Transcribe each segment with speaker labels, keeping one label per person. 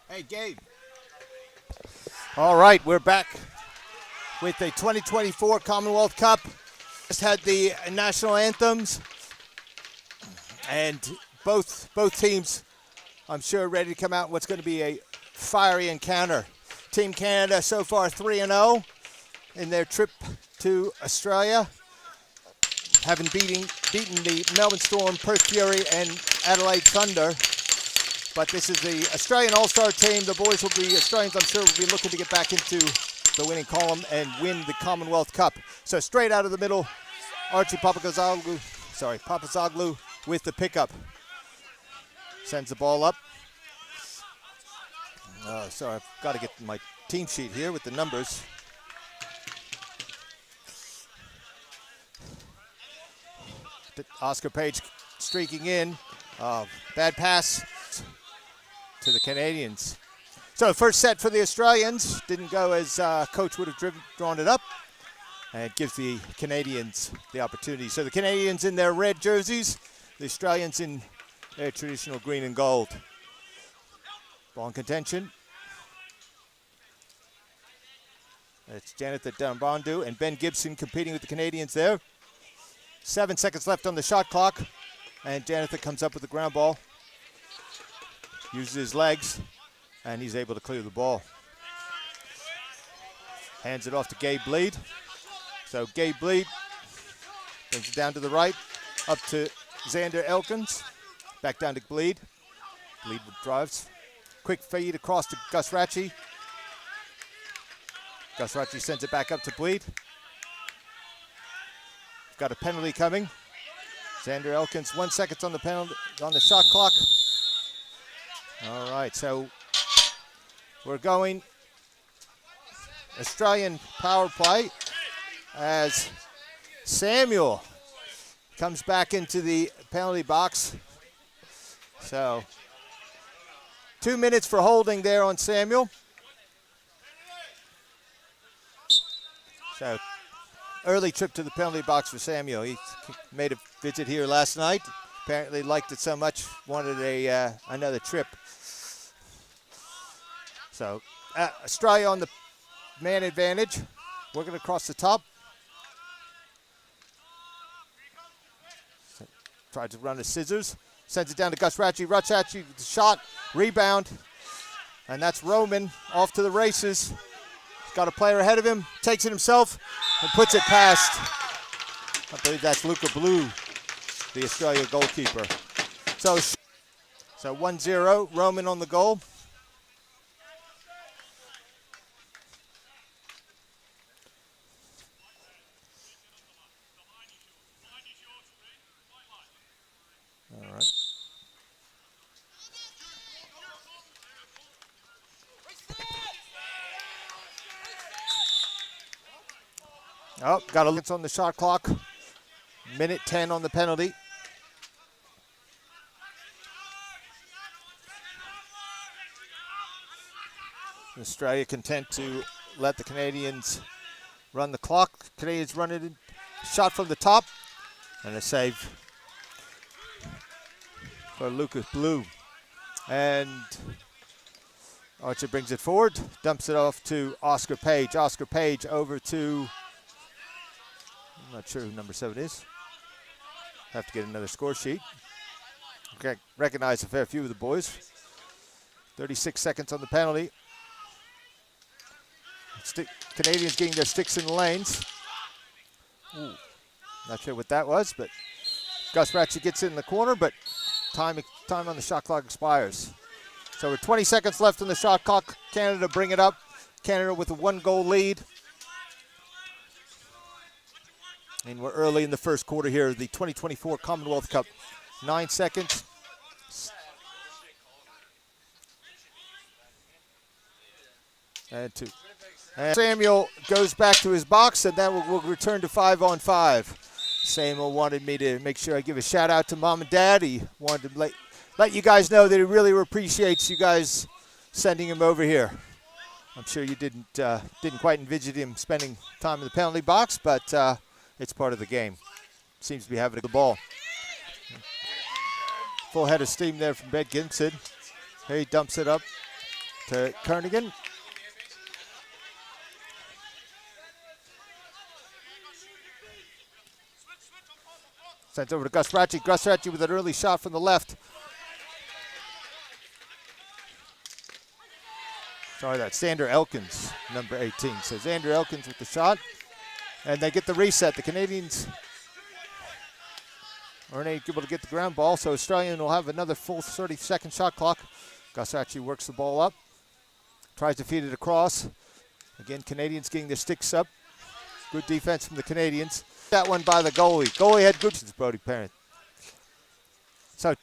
Speaker 1: Hey, Gabe. All right, we're back with the 2024 Commonwealth Cup. Just had the national anthems, and both teams, I'm sure, ready to come out in what's going to be a fiery encounter. Team Canada so far 3-0 in their trip to Australia, having beaten the Melbourne Storm, Perth Fury, and Adelaide Thunder. But this is the Australian All-Star team. The boys will be, Australians I'm sure, will be looking to get back into the winning column and win the Commonwealth Cup. So straight out of the middle, Archie Papazoglu with the pickup. Sends the ball up. Oh, sorry, I've got to get my team sheet here with the numbers. Oscar Page streaking in. Bad pass to the Canadians. So first set for the Australians didn't go as coach would have drawn it up, and it gives the Canadians the opportunity. So the Canadians in their red jerseys, the Australians in their traditional green and gold. Ball in contention. It's Janitha Dambandhu and Ben Gibson competing with the Canadians there. 7 seconds left on the shot clock, and Janitha comes up with the ground ball. Uses his legs, and he's able to clear the ball. Hands it off to Gabe Bleed. So Gabe Bleed brings it down to the right, up to Xander Elkins. Back down to Bleed. Bleed drives. Quick feed across to Gus Ratchie. Gus Ratchie sends it back up to Bleed. Got a penalty coming. Xander Elkins, 1 second on the penalty on the shot clock. All right, so we're going Australian power play as Samuel comes back into the penalty box. So 2 minutes for holding there on Samuel. So early trip to the penalty box for Samuel. He made a visit here last night. Apparently liked it so much, wanted another trip. So Australia on the man advantage, working across the top. So, tried to run the scissors, sends it down to Gus Ratchie. Ratchie, shot, rebound, and that's Roman off to the races. He's got a player ahead of him, takes it himself, and puts it past. I believe that's Luca Blue, the Australia goalkeeper. So 1-0, Roman on the goal. All right. Oh, got a look on the shot clock. Minute 10 on the penalty. Australia content to let the Canadians run the clock. Canadians run it in. Shot from the top. And a save for Lucas Blue. And Archer brings it forward. Dumps it off to Oscar Page. Oscar Page over to, I'm not sure who number 7 is. Have to get another score sheet. Okay, recognize a fair few of the boys. 36 seconds on the penalty. Canadians getting their sticks in the lanes. Ooh, not sure what that was, but Gus Ratchie gets it in the corner, but time on the shot clock expires. So with 20 seconds left on the shot clock, Canada bring it up. Canada with a 1-goal lead. And we're early in the first quarter here, the 2024 Commonwealth Cup. 9 seconds. And 2. And Samuel goes back to his box, and then we'll return to 5-on-5. Samuel wanted me to make sure I give a shout out to Mom and Dad. He wanted to let you guys know that he really appreciates you guys sending him over here. I'm sure you didn't quite envision him spending time in the penalty box, but it's part of the game. Seems to be having the ball. Full head of steam there from Ben Gibson. Here he dumps it up. to Kernigan. Sent over to Gus Ratchie. Gus Ratchie with an early shot from the left. Sorry, that's Xander Elkins, number 18. So Xander Elkins with the shot. And they get the reset. The Canadians aren't able to get the ground ball, so Australian will have another full 30-second shot clock. Gus Ratchie works the ball up. Tries to feed it across. Again, Canadians getting their sticks up. Good defense from the Canadians. That one by the goalie. Goalie had good. It's Brody Parent. So,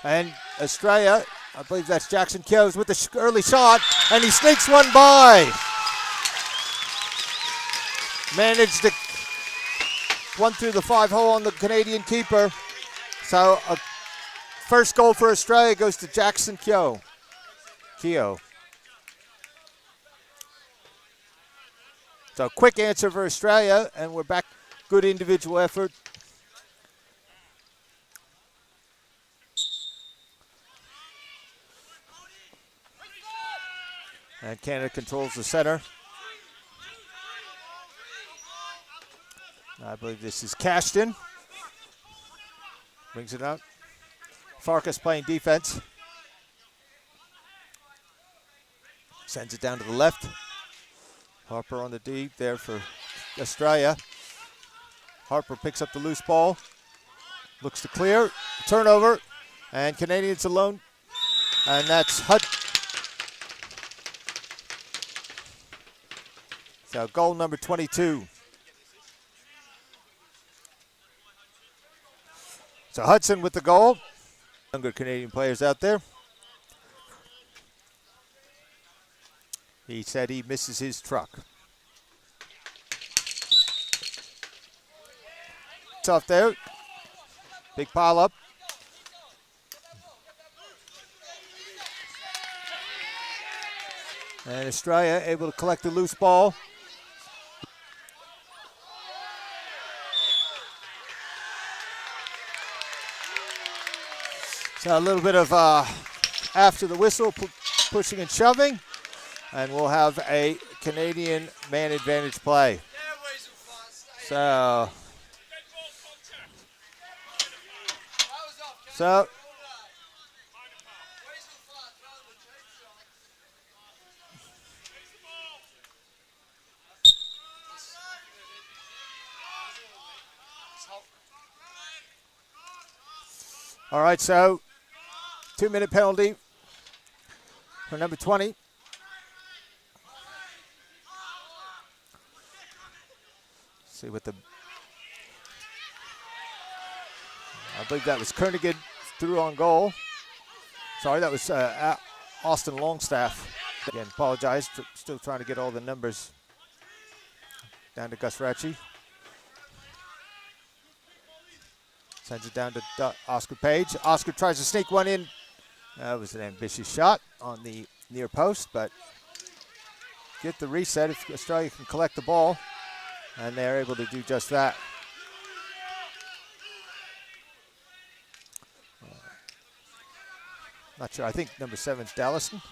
Speaker 1: and Australia, I believe that's Jackson Kyo's with the early shot, and he sneaks one by. Managed to one through the 5-hole on the Canadian keeper. So, a first goal for Australia goes to Jackson Kyo. So quick answer for Australia, and we're back. Good individual effort. And Canada controls the center. I believe this is Cashton. Brings it out. Farkas playing defense. Sends it down to the left. Harper on the D there for Australia. Harper picks up the loose ball. Looks to clear. Turnover. And Canadians alone. And that's So goal number 22. So Hudson with the goal. Younger Canadian players out there. He said he misses his truck. It's off there. Big pile up. And Australia able to collect the loose ball. So a little bit of after the whistle, pushing and shoving. And we'll have a Canadian man advantage play. So all right, so 2-minute penalty for number 20. See what the, I believe that was Kernigan through on goal. Sorry, that was Austin Longstaff. Again, apologize, still trying to get all the numbers down to Gus Ratchie. Sends it down to Oscar Page. Oscar tries to sneak one in. That was an ambitious shot on the near post, but get the reset if Australia can collect the ball. And they're able to do just that. Not sure. I think number 7's Dallison.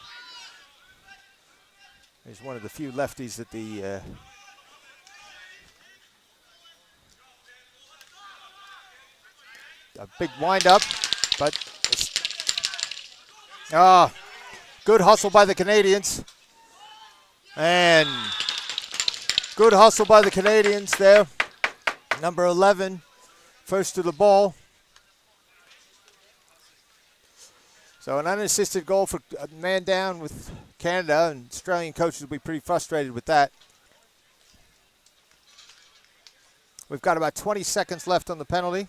Speaker 1: He's one of the few lefties that the a big wind-up, but good hustle by the Canadians. And good hustle by the Canadians there. Number 11, first to the ball. So an unassisted goal for a man down with Canada, and Australian coaches will be pretty frustrated with that. We've got about 20 seconds left on the penalty.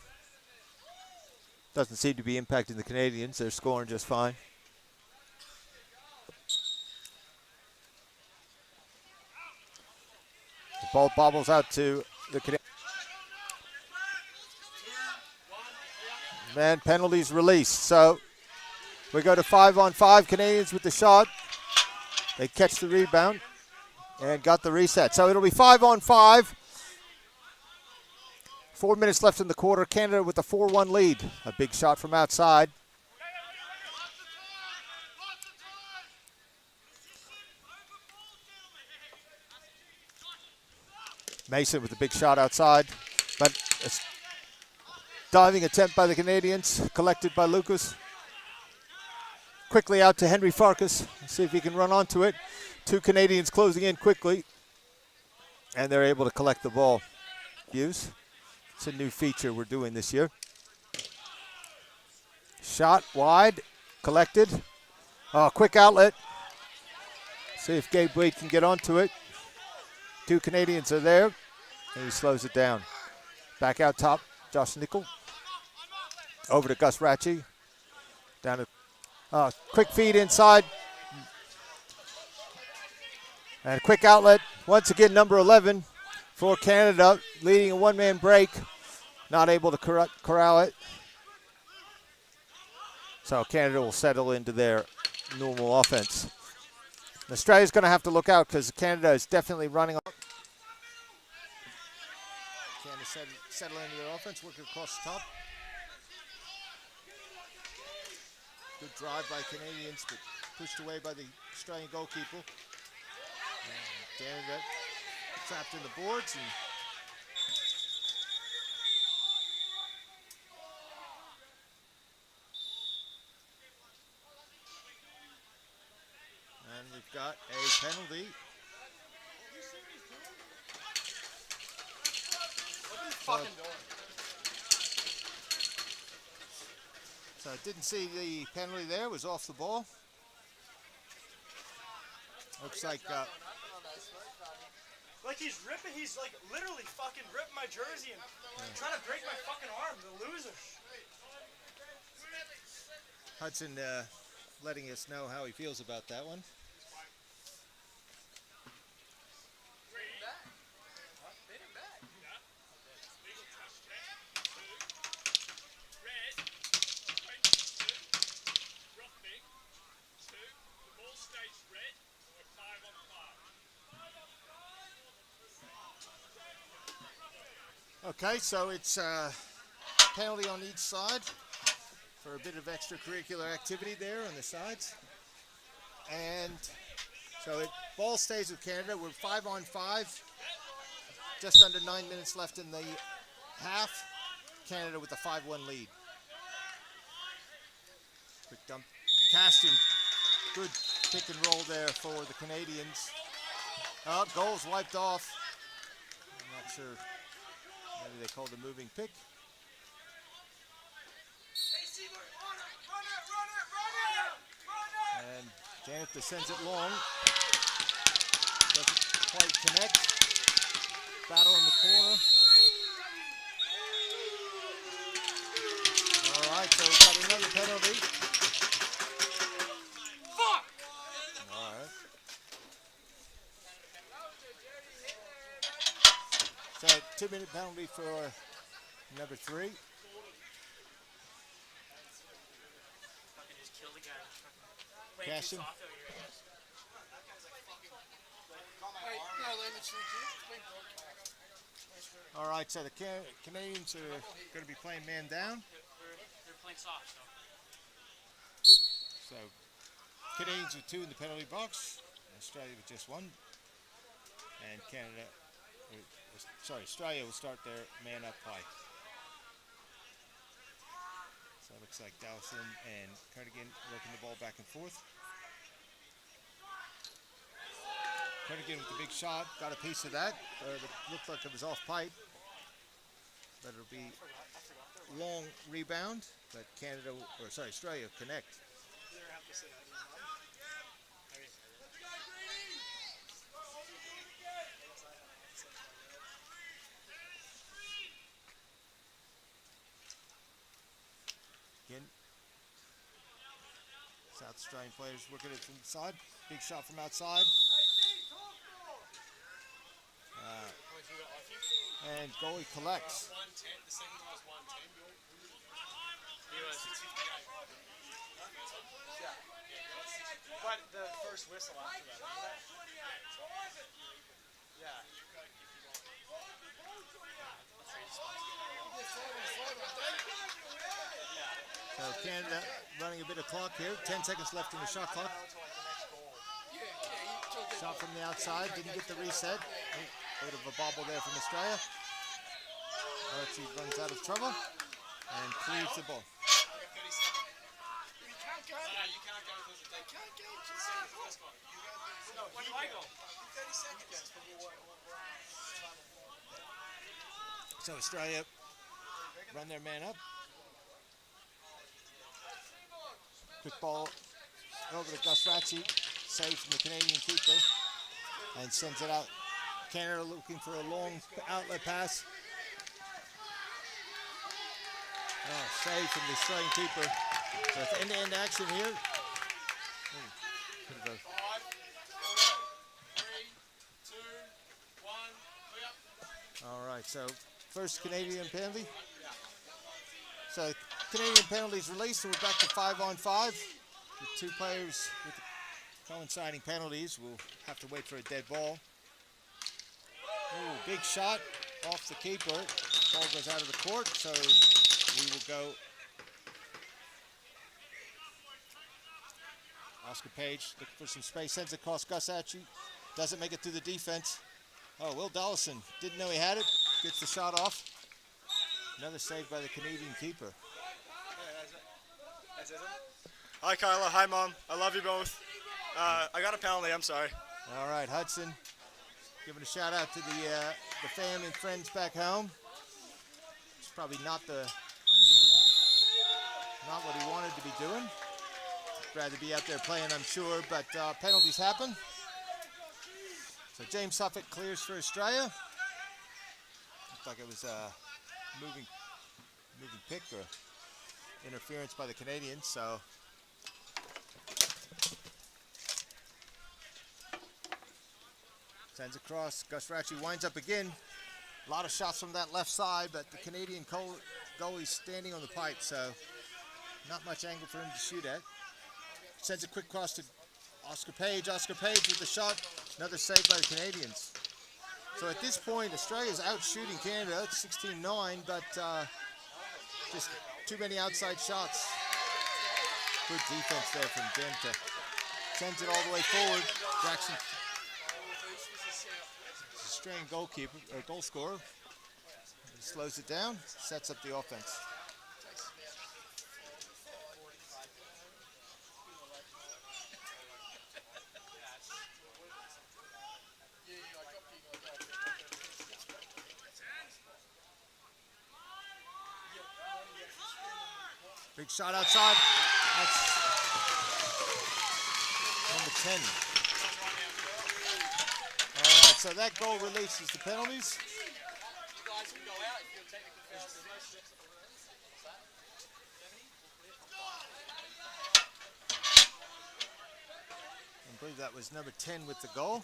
Speaker 1: Doesn't seem to be impacting the Canadians. They're scoring just fine. The ball bobbles out to the Canadians. And penalties released. So we go to 5-on-5. Canadians with the shot. They catch the rebound and got the reset. So it'll be 5-on-5. 4 minutes left in the quarter. Canada with a 4-1 lead. A big shot from outside. Mason with a big shot outside, but a diving attempt by the Canadians, collected by Lucas. Quickly out to Henry Farkas. See if he can run onto it. Two Canadians closing in quickly, and they're able to collect the ball. It's a new feature we're doing this year. Shot wide, collected. Oh, quick outlet. See if Gabe Wade can get onto it. Two Canadians are there, and he slows it down. Back out top, Josh Nickel. Over to Gus Ratchie. Down to quick feed inside. And a quick outlet. Once again, number 11 for Canada, leading a one-man break. Not able to corral it. So Canada will settle into their normal offense. Australia's going to have to look out because Canada is definitely running up. Canada settle into their offense, working across the top. Good drive by Canadians, but pushed away by the Australian goalkeeper. And Canada trapped in the boards. And we've got a penalty. So I didn't see the penalty there. It was off the ball. Looks like
Speaker 2: he's ripping, he's like literally fucking ripping my jersey and trying to break my fucking arm, the loser.
Speaker 1: Hudson letting us know how he feels about that one. Okay, so it's penalty on each side for a bit of extracurricular activity there on the sides. And so ball stays with Canada. We're 5-on-5. Just under 9 minutes left in the half. Canada with a 5-1 lead. Quick dump. Caston. Good pick and roll there for the Canadians. Goals wiped off. I'm not sure. Maybe they called a moving pick. And Janetha sends it long. Doesn't quite connect. Battle in the corner. All right, so we've got another penalty.
Speaker 2: Fuck!
Speaker 1: All right. So 2-minute penalty for number 3. Caston. All right, so the Canadians are going to be playing man down.
Speaker 2: They're playing soft,
Speaker 1: So Canadians with 2 in the penalty box. Australia with just 1. And Australia will start their man up play. So it looks like Dawson and Cardigan working the ball back and forth. Cardigan with the big shot, got a piece of that. It looked like it was off pipe. But it'll be long rebound, but Australia connect. Again, South Australian players working it from the side. Big shot from outside. And goalie collects.
Speaker 2: But the first whistle after that. Yeah.
Speaker 1: So Canada running a bit of clock here. 10 seconds left in the shot clock. Shot from the outside, didn't get the reset. Bit of a bobble there from Australia. Archie runs out of trouble and clears the ball.
Speaker 2: When do I go?
Speaker 1: So Australia run their man up. Quick ball over to Gus Ratchey, saved from the Canadian keeper, and sends it out. Canada looking for a long outlet pass. Oh, save from the Australian keeper. So it's end-to-end action here. Ooh, bit of a- All right, so first Canadian penalty. So Canadian penalties released, and we're back to 5-on-5. With two players with coinciding penalties. We'll have to wait for a dead ball. Ooh, big shot off the keeper. Ball goes out of the court, so we will go. Oscar Page looking for some space, sends it across Gus Ratchey. Doesn't make it through the defense. Oh, Will Dollison didn't know he had it. Gets the shot off. Another save by the Canadian keeper.
Speaker 2: Hi, Kyla. Hi, Mom. I love you both. I got a penalty. I'm sorry.
Speaker 1: All right, Hudson giving a shout out to the family and friends back home. It's probably not what he wanted to be doing. Rather be out there playing, I'm sure, but penalties happen. So James Suffolk clears for Australia. Looked like it was a moving pick or interference by the Canadians. So sends across. Gus Ratchey winds up again. A lot of shots from that left side, but the Canadian goalie's standing on the pipe, so not much angle for him to shoot at. Sends a quick cross to Oscar Page. Oscar Page with the shot. Another save by the Canadians. So at this point, Australia's out shooting Canada. It's 16-9, but just too many outside shots. Good defense there from Denta. Sends it all the way forward. Jackson, Australian goalkeeper or goal scorer, he slows it down, sets up the offense. Big shot outside. That's number 10. All right, so that goal releases the penalties. I believe that was number 10 with the goal.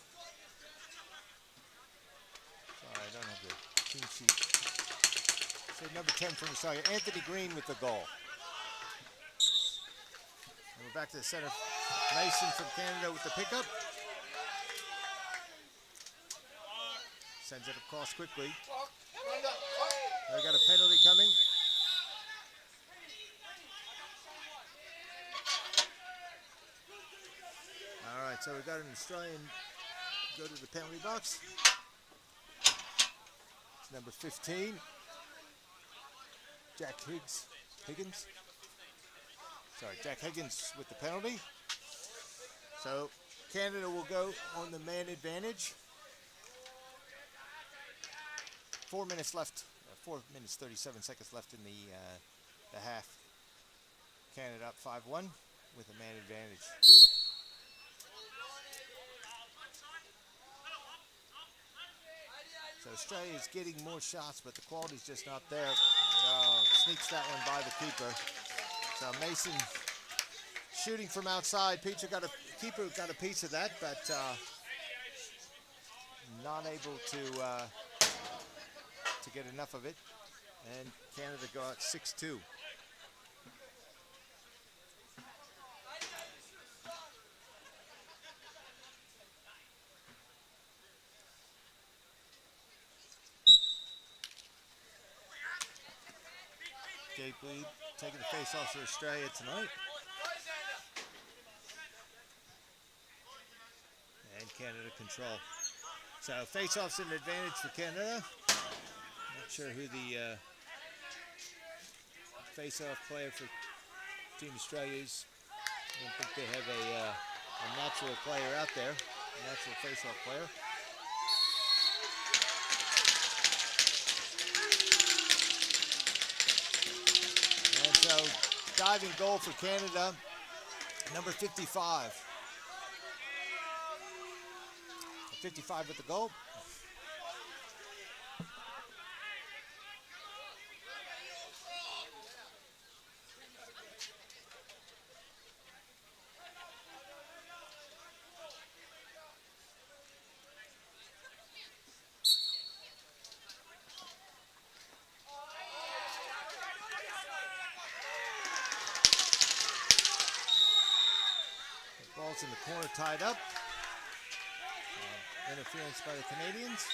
Speaker 1: Sorry, I don't have the team sheet. So number 10 from Australia, Anthony Green with the goal. And we're back to the center. Mason from Canada with the pickup. Sends it across quickly. They got a penalty coming. All right, so we got an Australian go to the penalty box. It's number 15. Jack Higgins. Jack Higgins with the penalty. So Canada will go on the man advantage. 4 minutes left. 4 minutes 37 seconds left in the half. Canada up 5-1 with a man advantage. So Australia is getting more shots, but the quality's just not there. Sneaks that one by the keeper. So Mason shooting from outside. Keeper got a piece of that, but not able to get enough of it. And Canada go out 6-2. Gabe Lee taking the face off for Australia tonight. And Canada control. So face-off's an advantage for Canada. Not sure who the face-off player for Team Australia is. I don't think they have a natural player out there, a natural face-off player. And so diving goal for Canada, number 55. 55 with the goal. The ball's in the corner, tied up. Interference by the Canadians,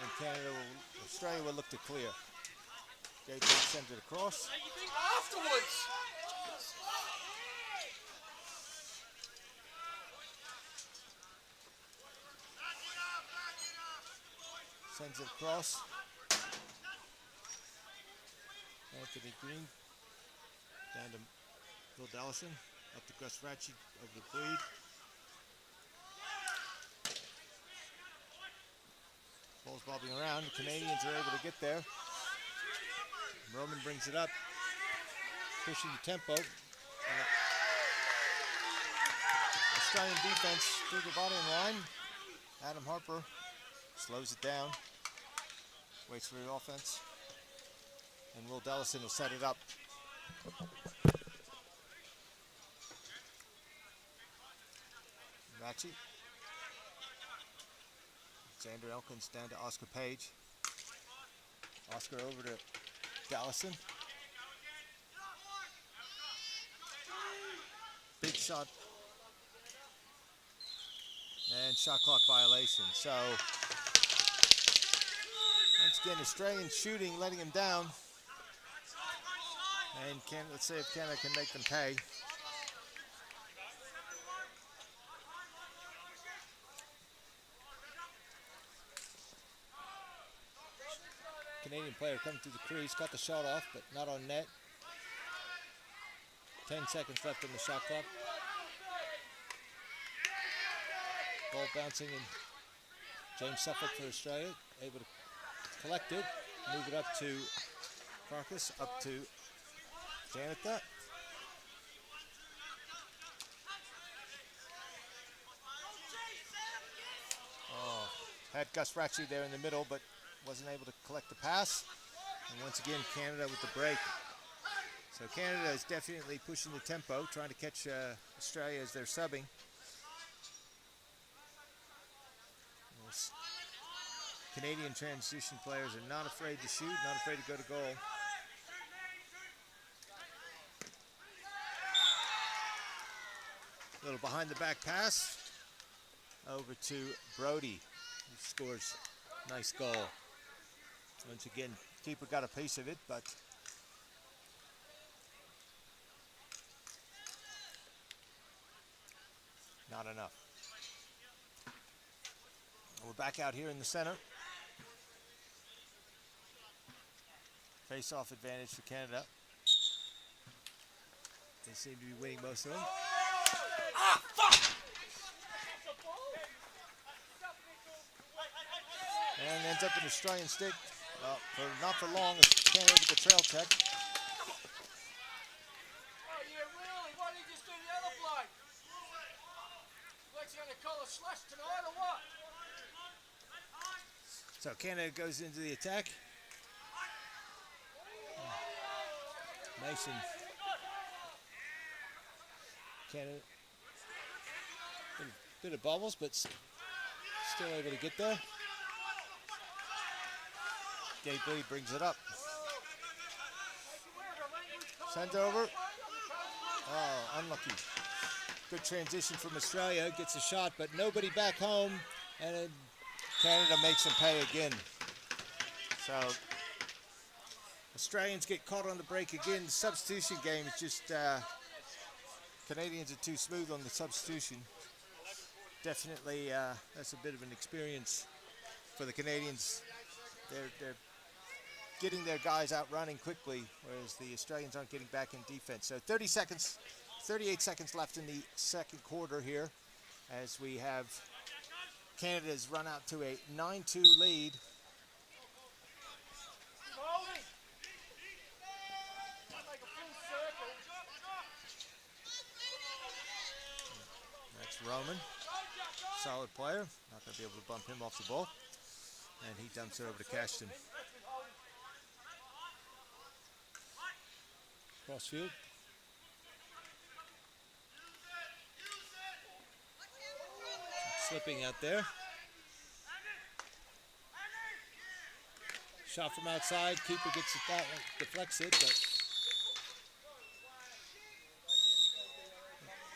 Speaker 1: and Australia will look to clear. JT sends it across.
Speaker 2: Afterwards!
Speaker 1: Sends it across. Anthony Green down to Will Dallison, up to Gus Ratchie over the bleed. Ball's bobbing around. The Canadians are able to get there. Roman brings it up, pushing the tempo. Australian defense through the body line. Adam Harper slows it down, waits for the offense, and Will Dellison will set it up. Ratchie. Xander Elkins down to Oscar Page. Oscar over to Dallison. Big shot. And shot clock violation. So, once again, Australian shooting, letting him down. And let's see if Canada can make them pay. Canadian player coming through the crease, got the shot off, but not on net. 10 seconds left on the shot clock. Ball bouncing in. James Suffolk for Australia, able to collect it, move it up to Farkas, up to Janita. Oh, had Gus Ratchie there in the middle, but wasn't able to collect the pass. And once again, Canada with the break. So Canada is definitely pushing the tempo, trying to catch Australia as they're subbing. Those Canadian transition players are not afraid to shoot, not afraid to go to goal. Little behind the back pass over to Brody, who scores a nice goal. Once again, keeper got a piece of it, but not enough. We're back out here in the center. Face-off advantage for Canada. They seem to be winning most of them.
Speaker 2: Ah, fuck!
Speaker 1: And ends up an Australian stick. Not for long, as Canada with the trail check.
Speaker 3: Oh, yeah, really? Why didn't you just do the other bloke? Like you gonna call a slush tonight or what?
Speaker 1: So Canada goes into the attack. Mason. Canada. Bit of bobbles, but still able to get there. Gabe Lee brings it up. Sends it over. Oh, unlucky. Good transition from Australia. Gets a shot, but nobody back home. And then Canada makes them pay again. So Australians get caught on the break again. The substitution game is just Canadians are too smooth on the substitution. Definitely, that's a bit of an experience for the Canadians, they're getting their guys out running quickly, whereas the Australians aren't getting back in defense. So 38 seconds left in the second quarter here, as we have Canada's run out to a 9-2 lead. That's Roman, solid player. Not going to be able to bump him off the ball. And he dumps it over to Cashton. Crossfield. Slipping out there. Shot from outside. Keeper gets it that way, deflects it, but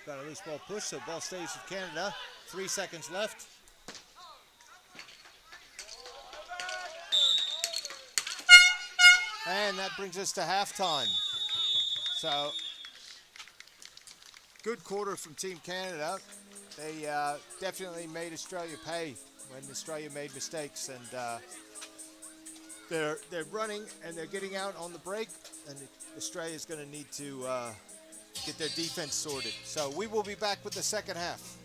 Speaker 1: got a loose ball push, so ball stays with Canada. 3 seconds left. And that brings us to halftime. So, good quarter from Team Canada. They definitely made Australia pay when Australia made mistakes, and they're running and they're getting out on the break, and Australia's going to need to get their defense sorted. So we will be back with the second half.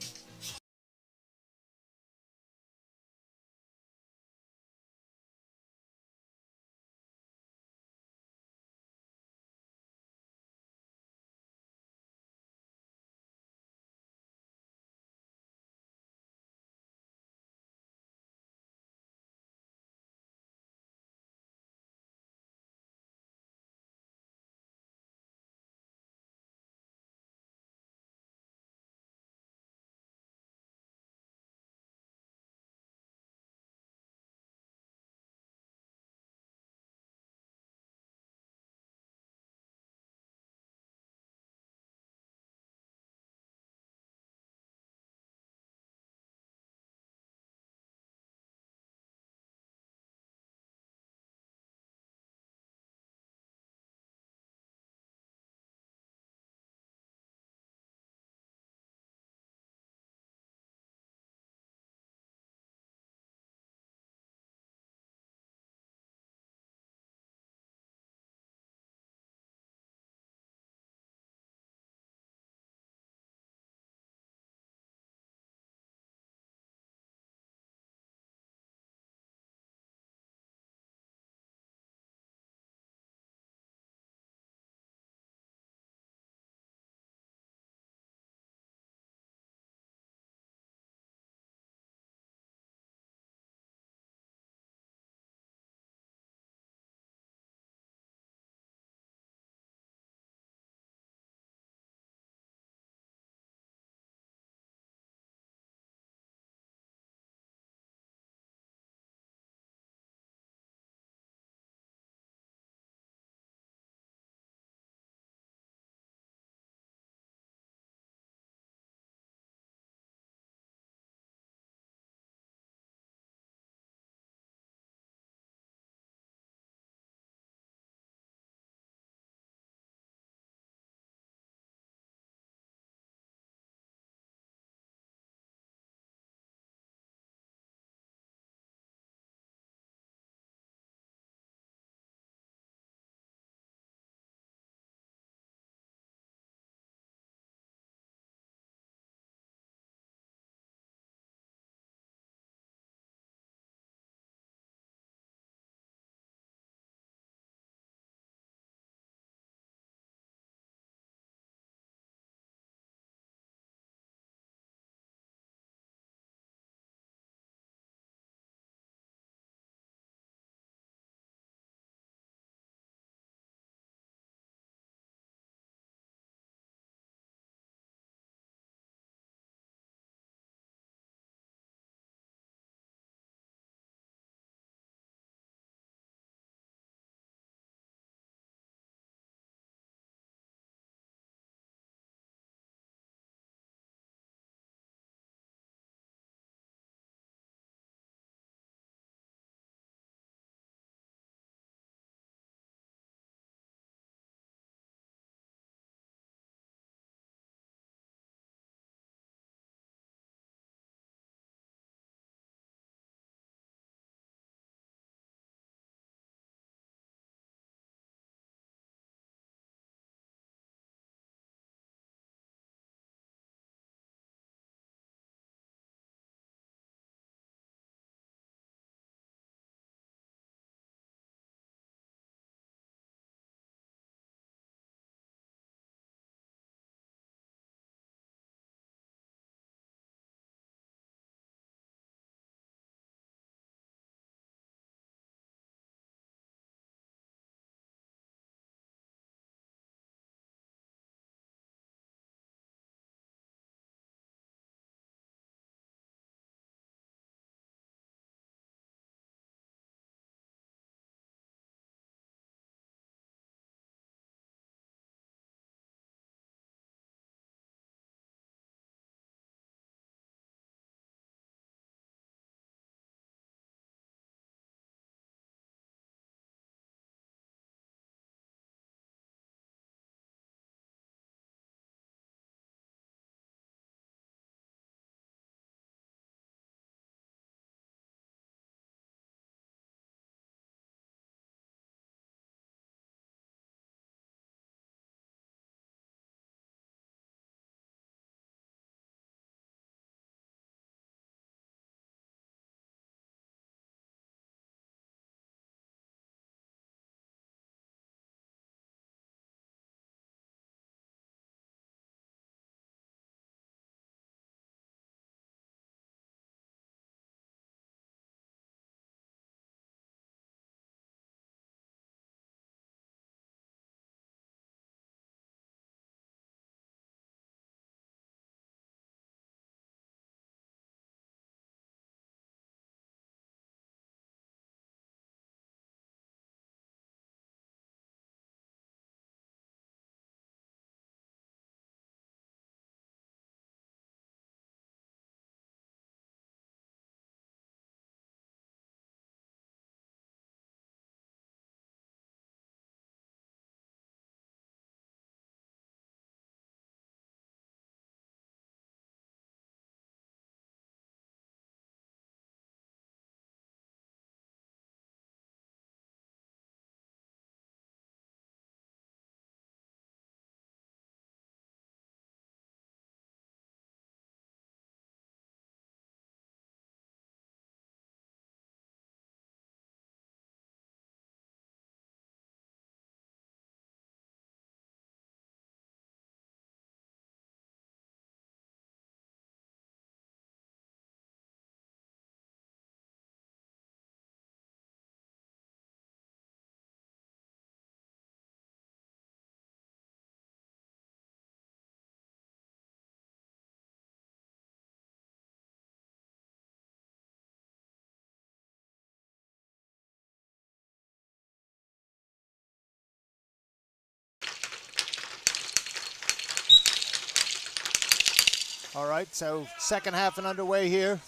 Speaker 1: All right, so second half and underway here.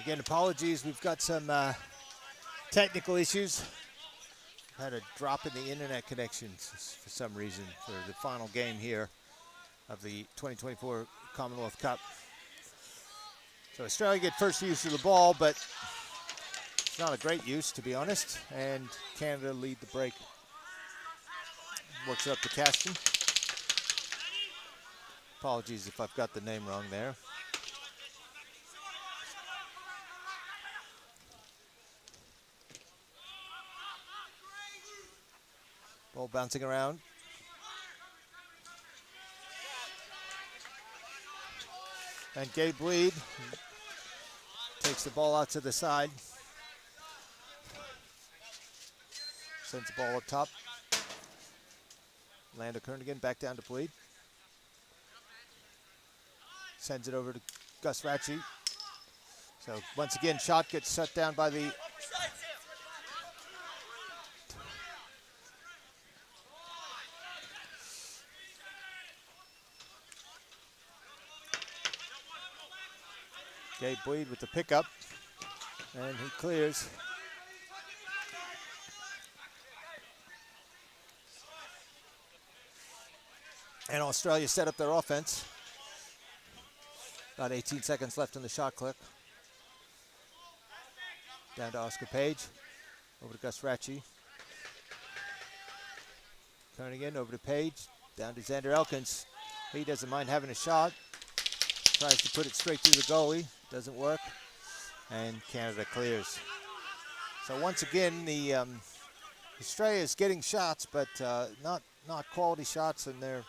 Speaker 1: Again, apologies. We've got some technical issues. Had a drop in the internet connections for some reason for the final game here of the 2024 Commonwealth Cup. So Australia get first use of the ball, but it's not a great use, to be honest. And Canada lead the break. Works up to Caston. Apologies if I've got the name wrong there. Ball bouncing around. And Gabe Weed takes the ball out to the side. Sends the ball up top. Lando Kernigan back down to Bleed. Sends it over to Gus Ratchey. So once again, shot gets shut down by the Gabe Bleed with the pickup, and he clears. And Australia set up their offense. About 18 seconds left on the shot clock. Down to Oscar Page, over to Gus Ratchey. Kernigan over to Page, down to Xander Elkins. He doesn't mind having a shot. Tries to put it straight through the goalie, doesn't work, and Canada clears. So once again, the Australia is getting shots, but not quality shots, and they're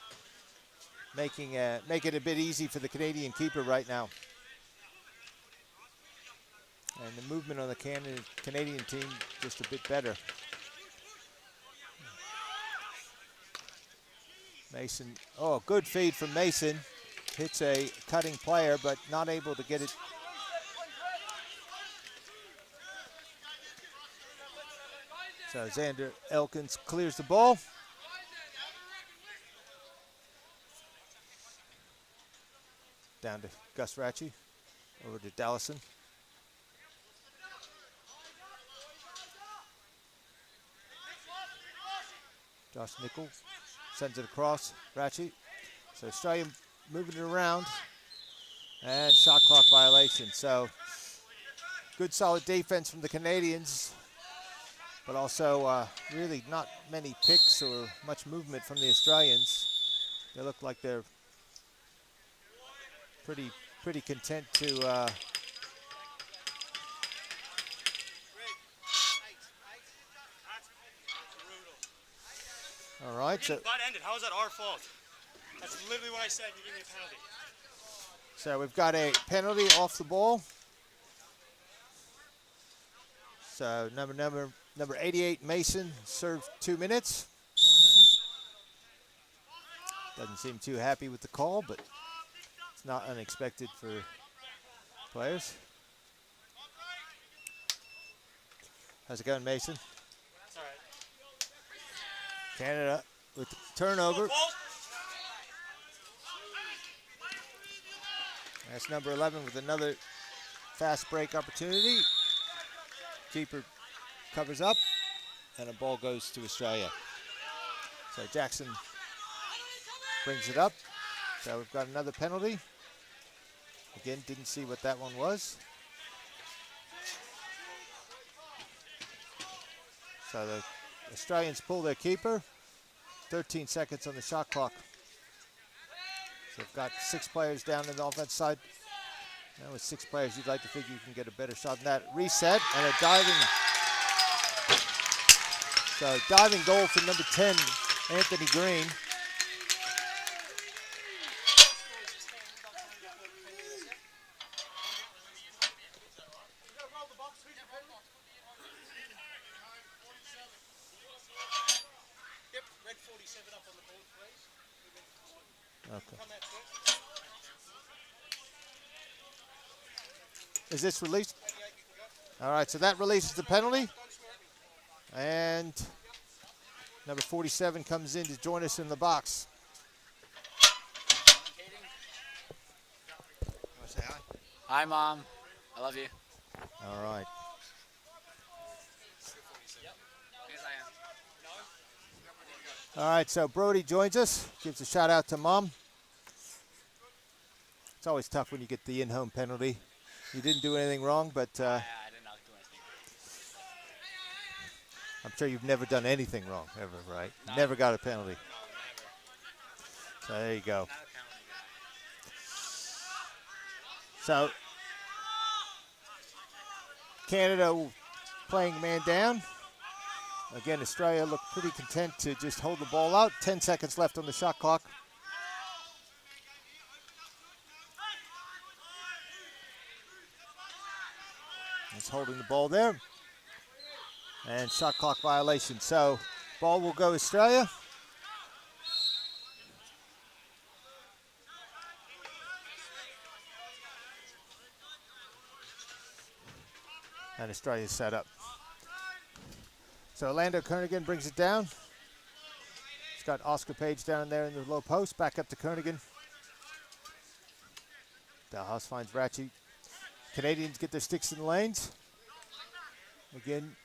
Speaker 1: making it a bit easy for the Canadian keeper right now. And the movement on the Canadian team just a bit better. Mason, oh, good feed from Mason. Hits a cutting player, but not able to get it. So Xander Elkins clears the ball. Down to Gus Ratchey, over to Dallison. Josh Nichols sends it across, Ratchey. So Australia moving it around, and shot clock violation. So good solid defense from the Canadians, but also really not many picks or much movement from the Australians. They look like they're pretty content to all right. So
Speaker 2: butt ended. How is that our fault? That's literally what I said. You gave me a penalty.
Speaker 1: So we've got a penalty off the ball. So number 88 Mason served 2 minutes. Doesn't seem too happy with the call, but it's not unexpected for players. How's it going, Mason?
Speaker 2: That's all right.
Speaker 1: Canada with the turnover. That's number 11 with another fast break opportunity. Keeper covers up, and a ball goes to Australia. So Jackson brings it up. So we've got another penalty. Again, didn't see what that one was. So the Australians pull their keeper. 13 seconds on the shot clock. So we've got 6 players down in the offense side. Now with 6 players, you'd like to think you can get a better shot than that. Reset and a diving. So diving goal for number 10, Anthony Green. Okay. Is this released? All right, so that releases the penalty. And number 47 comes in to join us in the box.
Speaker 4: Hi, Mom. I love you.
Speaker 1: All right.
Speaker 4: Yes, I am.
Speaker 1: All right, so Brody joins us, gives a shout out to Mom. It's always tough when you get the in-home penalty. You didn't do anything wrong, but
Speaker 4: I did not do anything.
Speaker 1: I'm sure you've never done anything wrong, ever, right?
Speaker 4: No.
Speaker 1: Never got a penalty.
Speaker 4: No, never.
Speaker 1: So there you go.
Speaker 4: Not a penalty guy.
Speaker 1: So Canada playing man down. Again, Australia looked pretty content to just hold the ball out. 10 seconds left on the shot clock. He's holding the ball there. And shot clock violation. So ball will go Australia. And Australia's set up. So Orlando Kernigan brings it down. He's got Oscar Page down there in the low post. Back up to Kernigan. Dalhouse finds Ratchie. Canadians get their sticks in the lanes. Again,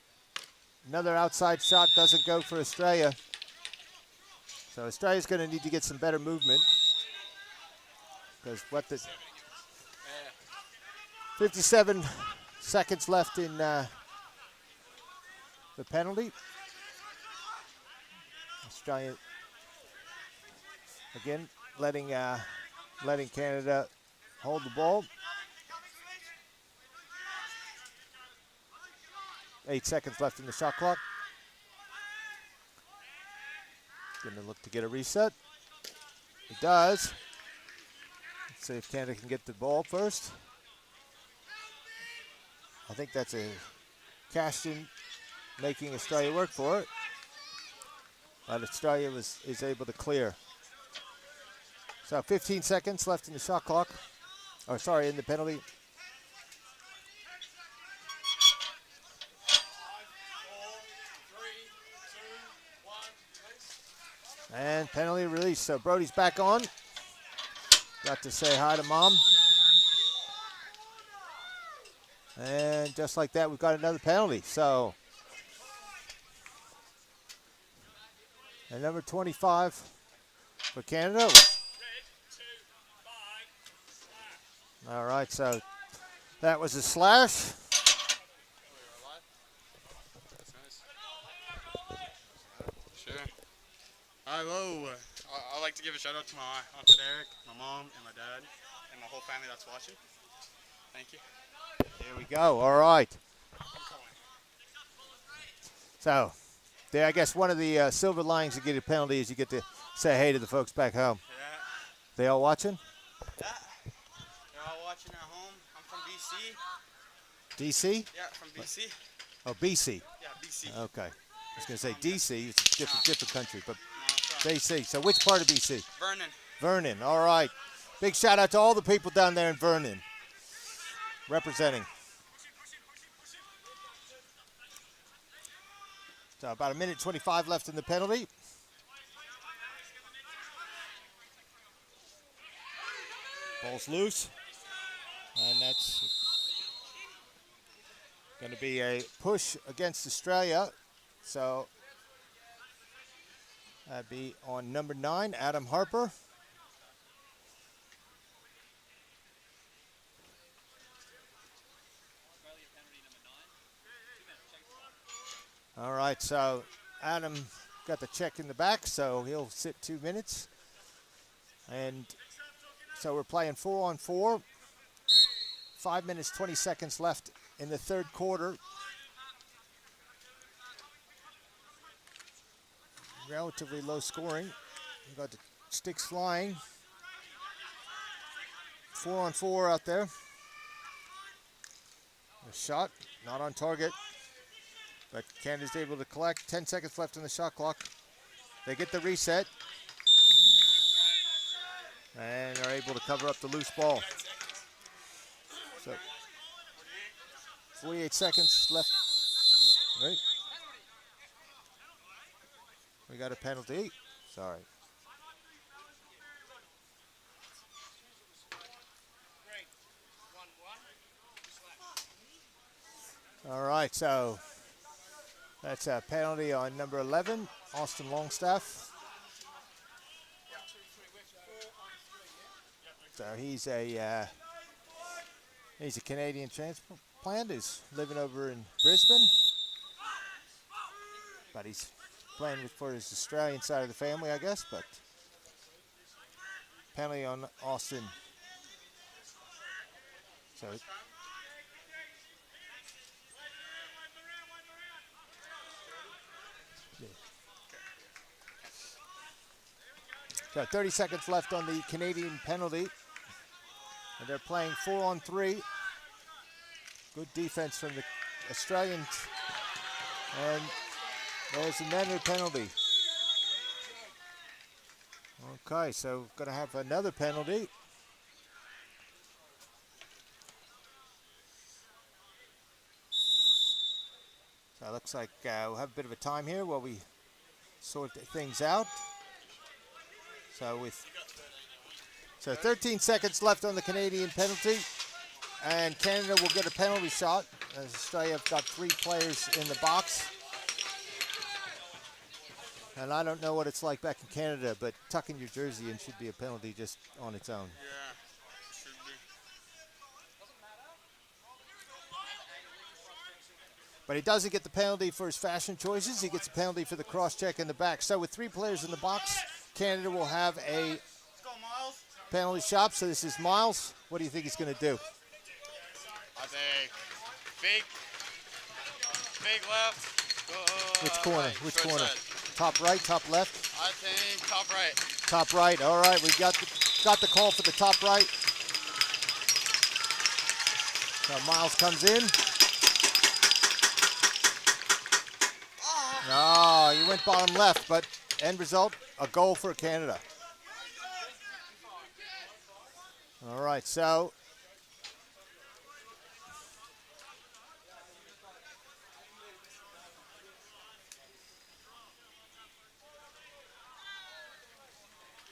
Speaker 1: another outside shot doesn't go for Australia. So Australia's going to need to get some better movement. Because what the 57 seconds left in the penalty. Australia again letting Canada hold the ball. 8 seconds left in the shot clock. Going to look to get a reset. It does. Let's see if Canada can get the ball first. I think that's a Cashton making Australia work for it. But Australia is able to clear. So 15 seconds left in the shot clock. Or sorry, in the penalty. And penalty release. So Brody's back on. Got to say hi to Mom. And just like that, we've got another penalty. So, and number 25 for Canada. All right, so that was a slash.
Speaker 5: Sure. Hello. I'd like to give a shout out to my Uncle Derek, my mom, and my dad, and my whole family that's watching. Thank you.
Speaker 1: Here we go. All right. So, there, I guess one of the silver linings to get a penalty is you get to say hey to the folks back home.
Speaker 5: Yeah.
Speaker 1: They all watching?
Speaker 5: Yeah. They're all watching at home. I'm from BC.
Speaker 1: DC?
Speaker 5: Yeah, from BC.
Speaker 1: Oh, BC.
Speaker 5: Yeah, BC.
Speaker 1: Okay. I was going to say DC. It's a different country, but
Speaker 5: No,
Speaker 1: BC. So which part of BC?
Speaker 5: Vernon.
Speaker 1: Vernon. All right. Big shout out to all the people down there in Vernon representing. So about 1:25 left in the penalty. Ball's loose. And that's going to be a push against Australia. So that'd be on number 9, Adam Harper. All right, so Adam got the check in the back, so he'll sit 2 minutes. And so we're playing 4-on-4. 5 minutes, 20 seconds left in the third quarter. Relatively low scoring. We've got the sticks flying. 4-on-4 out there. A shot, not on target. But Canada's able to collect. 10 seconds left on the shot clock. They get the reset. And are able to cover up the loose ball. So 48 seconds left. Right. We got a penalty. Sorry. All right, so that's a penalty on number 11, Austin Longstaff. So he's a Canadian transplant who's living over in Brisbane, but he's playing for his Australian side of the family, I guess. But penalty on Austin. So. So 30 seconds left on the Canadian penalty. And they're playing 4-on-3. Good defense from the Australians. And there's another penalty. Okay, so going to have another penalty. So it looks like we'll have a bit of a time here while we sort things out. So 13 seconds left on the Canadian penalty, and Canada will get a penalty shot as Australia have got 3 players in the box. And I don't know what it's like back in Canada, but tucking your jersey in should be a penalty just on its own.
Speaker 5: Yeah, should be.
Speaker 1: But he doesn't get the penalty for his fashion choices. He gets a penalty for the cross-check in the back. So with 3 players in the box, Canada will have a
Speaker 5: Let's go, Miles.
Speaker 1: penalty shot. So this is Miles. What do you think he's going to do?
Speaker 5: I think fake left.
Speaker 1: Which corner?
Speaker 5: Right,
Speaker 1: Which
Speaker 5: short
Speaker 1: corner?
Speaker 5: side.
Speaker 1: Top right, top left?
Speaker 5: I think top right.
Speaker 1: Top right. All right, we got the call for the top right. So Miles comes in. No, you went bottom left, but end result, a goal for Canada. All right, so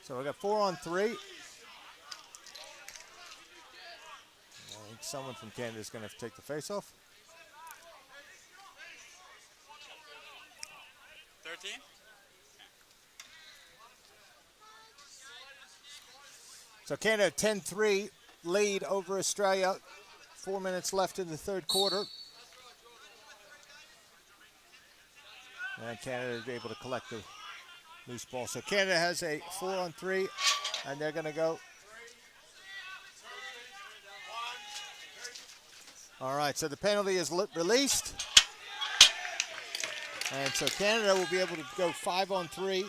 Speaker 1: we got 4-on-3. I think someone from Canada is going to have to take the face-off.
Speaker 5: 13.
Speaker 1: So Canada 10-3 lead over Australia. 4 minutes left in the third quarter. And Canada is able to collect the loose ball. So Canada has a 4-on-3, and they're going to go. All right, so the penalty is released. And so Canada will be able to go 5-on-3.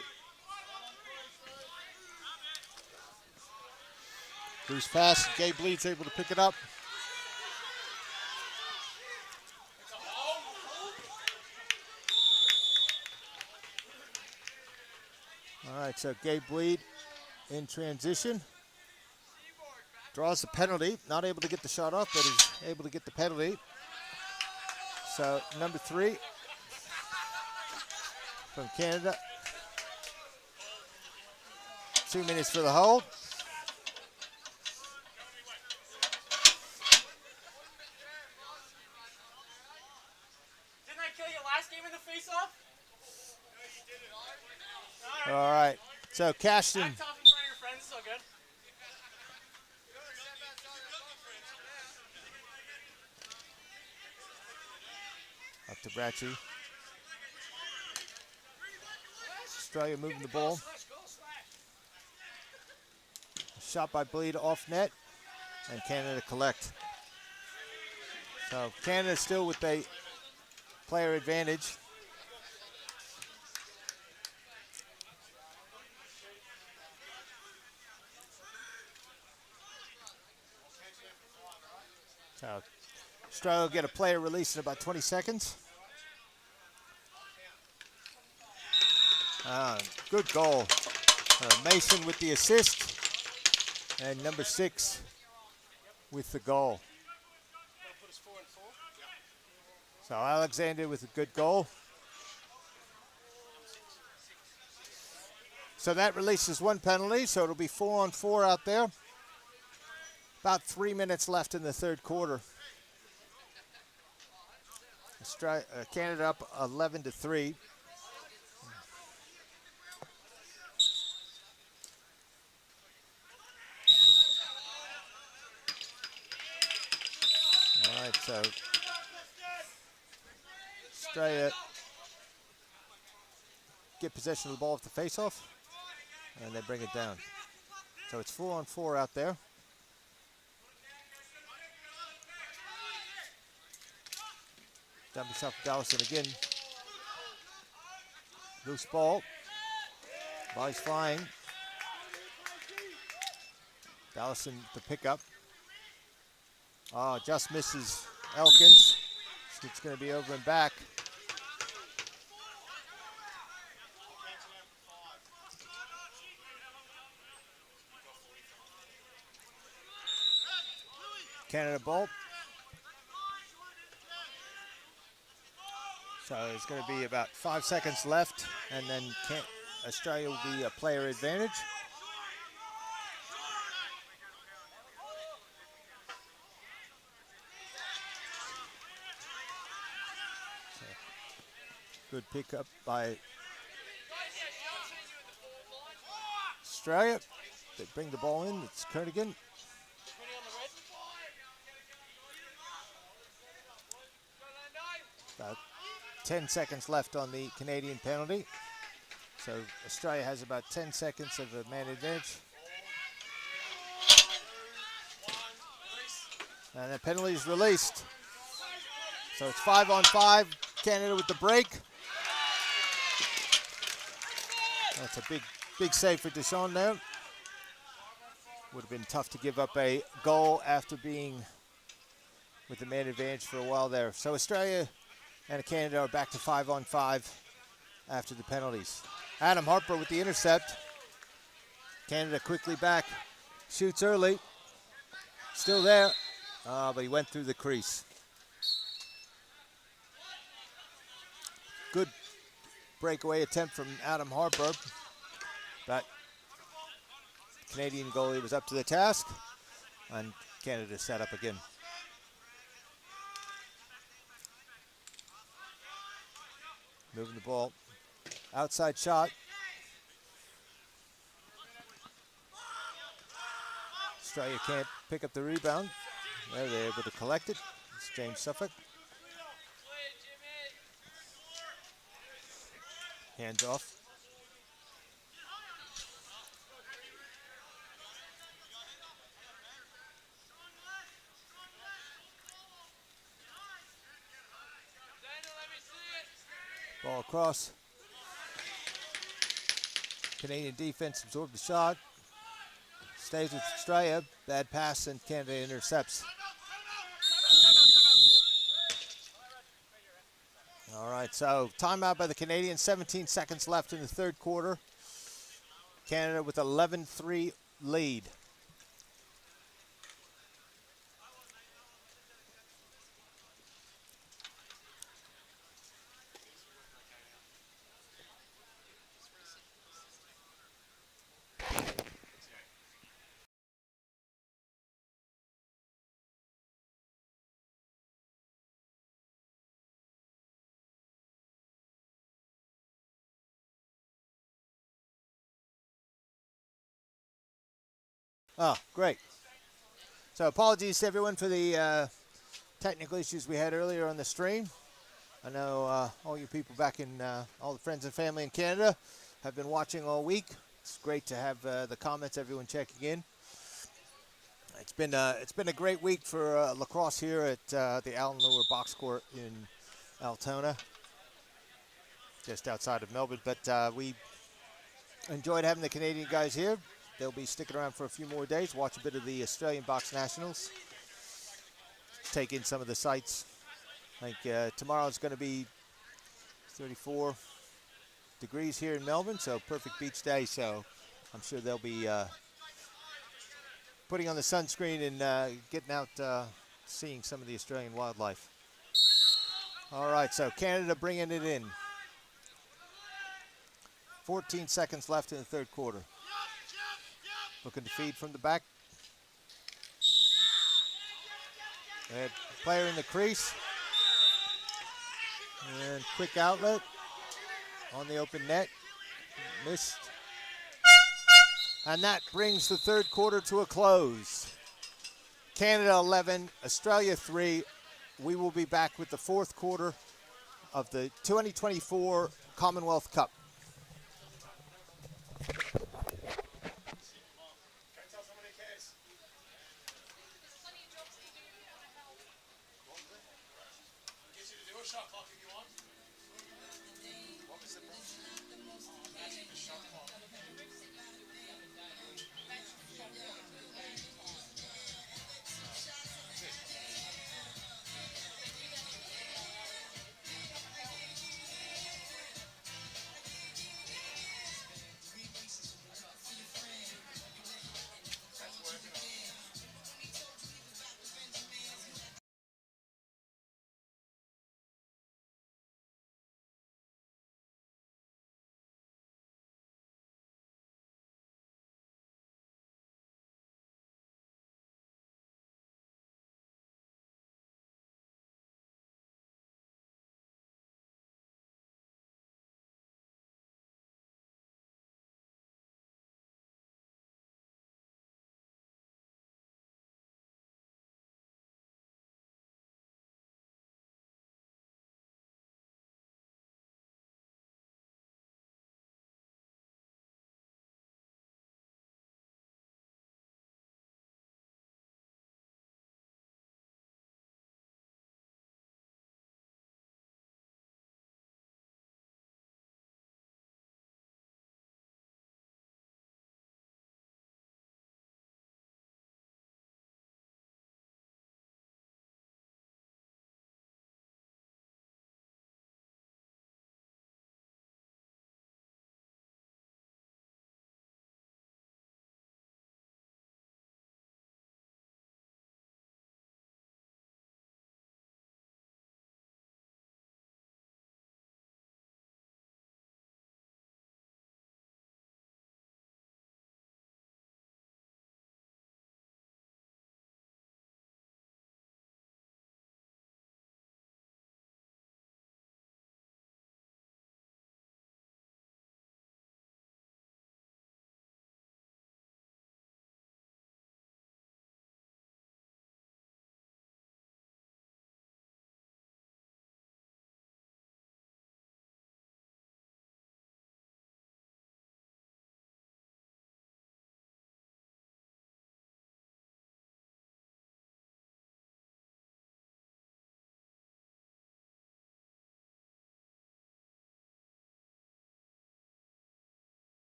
Speaker 1: Loose pass, Gabe Bleed's able to pick it up. All right, so Gabe Bleed in transition. Draws the penalty, not able to get the shot off, but is able to get the penalty. So number 3 from Canada. 2 minutes for the hold.
Speaker 2: Didn't I kill you last game in the face-off?
Speaker 1: All right, so Cashton.
Speaker 2: Act tough in front of your friends, so good.
Speaker 1: Up to Bratchy. Australia moving the ball. Shot by Bleed off net, and Canada collect. So Canada still with a player advantage. So Australia will get a player release in about 20 seconds. Good goal. Mason with the assist, and number 6 with the goal. So Alexander with a good goal. So that releases 1 penalty, so it'll be 4-on-4 out there. About 3 minutes left in the third quarter. Canada up 11-3. All right, so Australia get possession of the ball at the face-off, and they bring it down. So it's 4-on-4 out there. Down beside Dallison again. Loose ball. Body's flying. Dallison to pick up. Just misses Elkins. It's going to be over and back. Canada ball. So it's going to be about 5 seconds left, and then Australia will be a player advantage. So, good pickup by Australia. They bring the ball in. It's Kernigan. About 10 seconds left on the Canadian penalty. So Australia has about 10 seconds of a man advantage. And the penalty is released. So it's 5-on-5. Canada with the break. That's a big save for Deshaun there. Would have been tough to give up a goal after being with the man advantage for a while there. So Australia and Canada are back to 5-on-5 after the penalties. Adam Harper with the intercept. Canada quickly back. Shoots early. Still there, but he went through the crease. Good breakaway attempt from Adam Harper, but Canadian goalie was up to the task, and Canada set up again. Moving the ball. Outside shot. Australia can't pick up the rebound. There they're able to collect it. It's James Suffolk. Hands off. Ball across. Canadian defense absorbed the shot. Stays with Australia. Bad pass, and Canada intercepts. All right, so timeout by the Canadians. 17 seconds left in the third quarter. Canada with 11-3 lead. Oh, great. So apologies to everyone for the technical issues we had earlier on the stream. I know all you people back in, all the friends and family in Canada have been watching all week. It's great to have the comments, everyone checking in. It's been a great week for lacrosse here at the Lewer Boxscore in Altona, just outside of Melbourne. But we enjoyed having the Canadian guys here. They'll be sticking around for a few more days, watch a bit of the Australian Box Nationals, take in some of the sights. I think tomorrow's going to be 34 degrees here in Melbourne, so perfect beach day. So I'm sure they'll be putting on the sunscreen and getting out, seeing some of the Australian wildlife. All right, so Canada bringing it in. 14 seconds left in the third quarter. Looking to feed from the back. And player in the crease. And quick outlet on the open net. Missed. And that brings the third quarter to a close. Canada 11, Australia 3. We will be back with the fourth quarter of the 2024 Commonwealth Cup.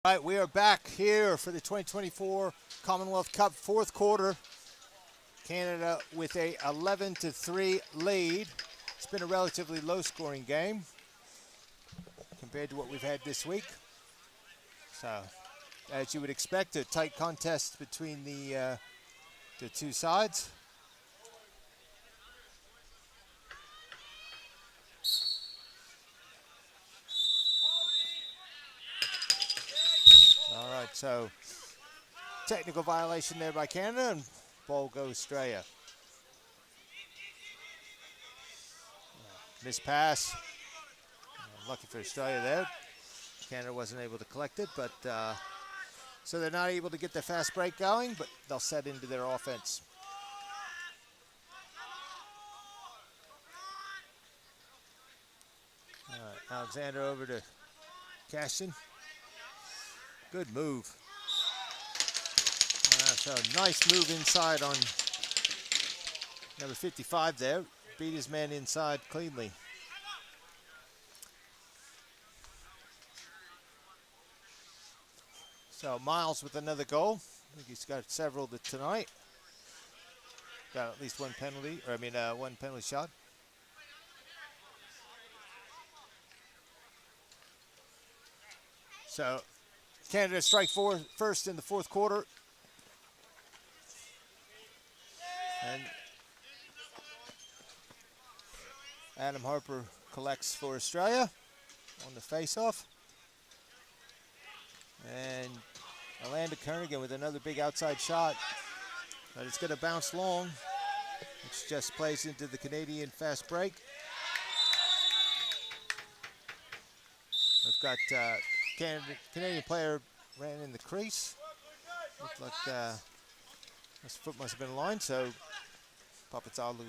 Speaker 1: All right, we are back here for the 2024 Commonwealth Cup fourth quarter. Canada with a 11-3 lead. It's been a relatively low-scoring game compared to what we've had this week. So, as you would expect, a tight contest between the two sides. All right, so technical violation there by Canada, and ball goes Australia. Missed pass. Lucky for Australia there. Canada wasn't able to collect it, but so they're not able to get their fast break going, but they'll set into their offense. All right, Alexander over to Cashin. Good move. So nice move inside on number 55 there. Beat his man inside cleanly. So Miles with another goal. I think he's got several tonight. Got at least one penalty, or one penalty shot. So Canada strike first in the fourth quarter. And Adam Harper collects for Australia on the face-off. And Orlando Kernigan with another big outside shot. But it's going to bounce long, which just plays into the Canadian fast break. We've got Canadian player ran in the crease. Looked like his foot must have been aligned, so Papazalu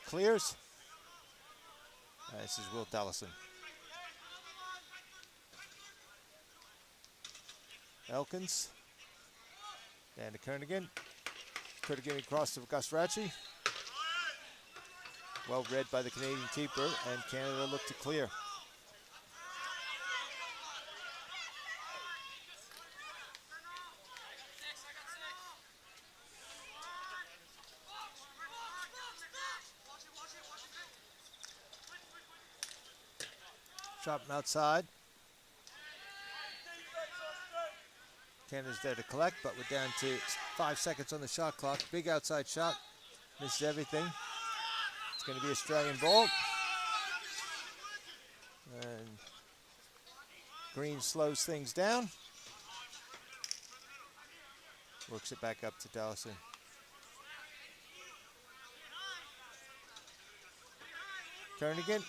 Speaker 1: clears. This is Will Dallison. Elkins. And to Kernigan. Kernigan across to Gus Ratchie. Well read by the Canadian keeper, and Canada looked to clear. Shot from outside. Canada's there to collect, but we're down to 5 seconds on the shot clock. Big outside shot. Misses everything. It's going to be Australian ball. And Green slows things down. Works it back up to Dallison. Kernigan.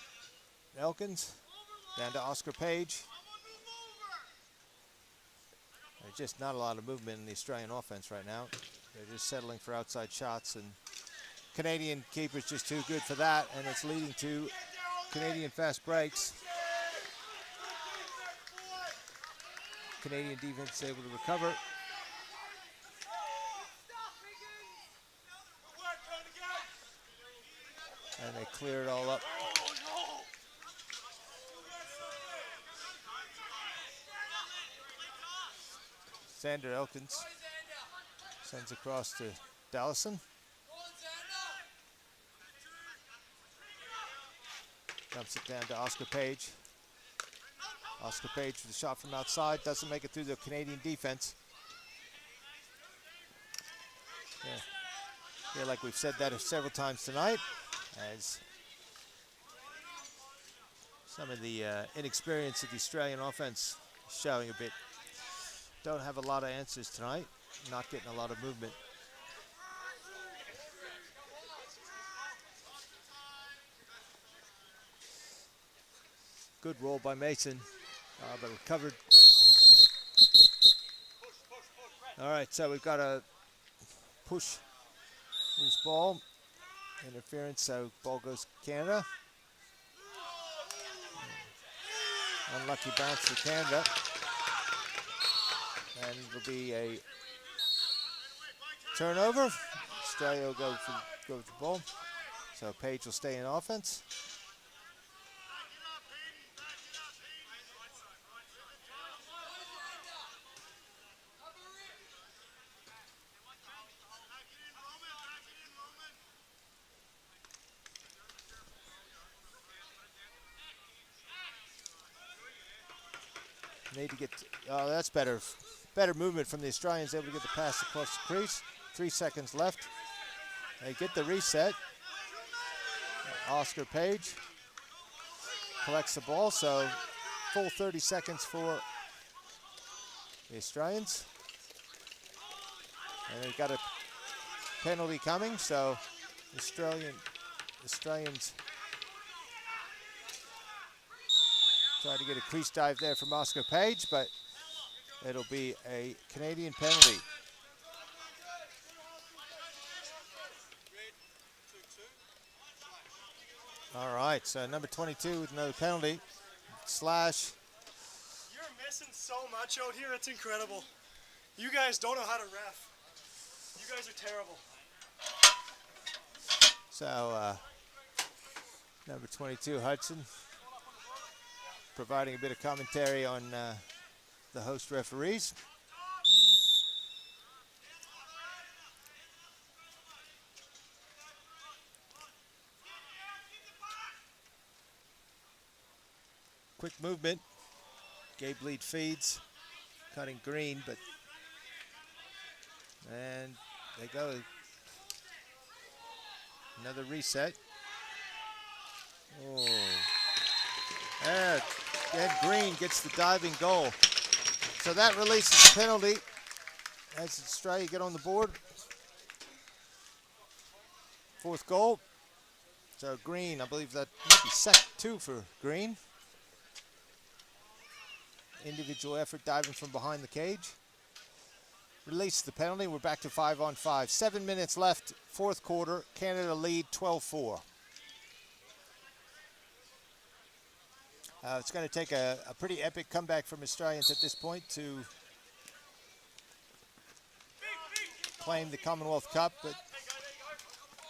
Speaker 1: Elkins. Down to Oscar Page. There's just not a lot of movement in the Australian offense right now. They're just settling for outside shots, and Canadian keeper's just too good for that, and it's leading to Canadian fast breaks. Canadian defense able to recover. And they clear it all up. Xander Elkins sends across to Dallison. Dumps it down to Oscar Page. Oscar Page with a shot from outside. Doesn't make it through the Canadian defense. Yeah, like we've said that several times tonight, as some of the inexperience of the Australian offense is showing a bit. Don't have a lot of answers tonight. Not getting a lot of movement. Good roll by Mason, but recovered. All right, so we've got a push loose ball. Interference, so ball goes to Canada. Unlucky bounce for Canada. And it'll be a turnover. Australia will go with the ball. So Page will stay in offense. Need to get, oh, that's better. Better movement from the Australians, able to get the pass across the crease. 3 seconds left. They get the reset. Oscar Page collects the ball, so full 30 seconds for the Australians. And they've got a penalty coming, so Australians try to get a crease dive there from Oscar Page, but it'll be a Canadian penalty. All right, so number 22 with another penalty. Slash.
Speaker 2: You're missing so much out here, it's incredible. You guys don't know how to ref. You guys are terrible.
Speaker 1: So, number 22, Hudson, providing a bit of commentary on the host referees. Quick movement. Gabe lead feeds, cutting green, but and they go. Another reset. Oh, and Green gets the diving goal. So that releases the penalty as Australia get on the board. Fourth goal. So Green, I believe that might be set 2 for Green. Individual effort diving from behind the cage. Release the penalty. We're back to 5-on-5. 7 minutes left, fourth quarter. Canada lead 12-4. It's going to take a pretty epic comeback from Australians at this point to claim the Commonwealth Cup, but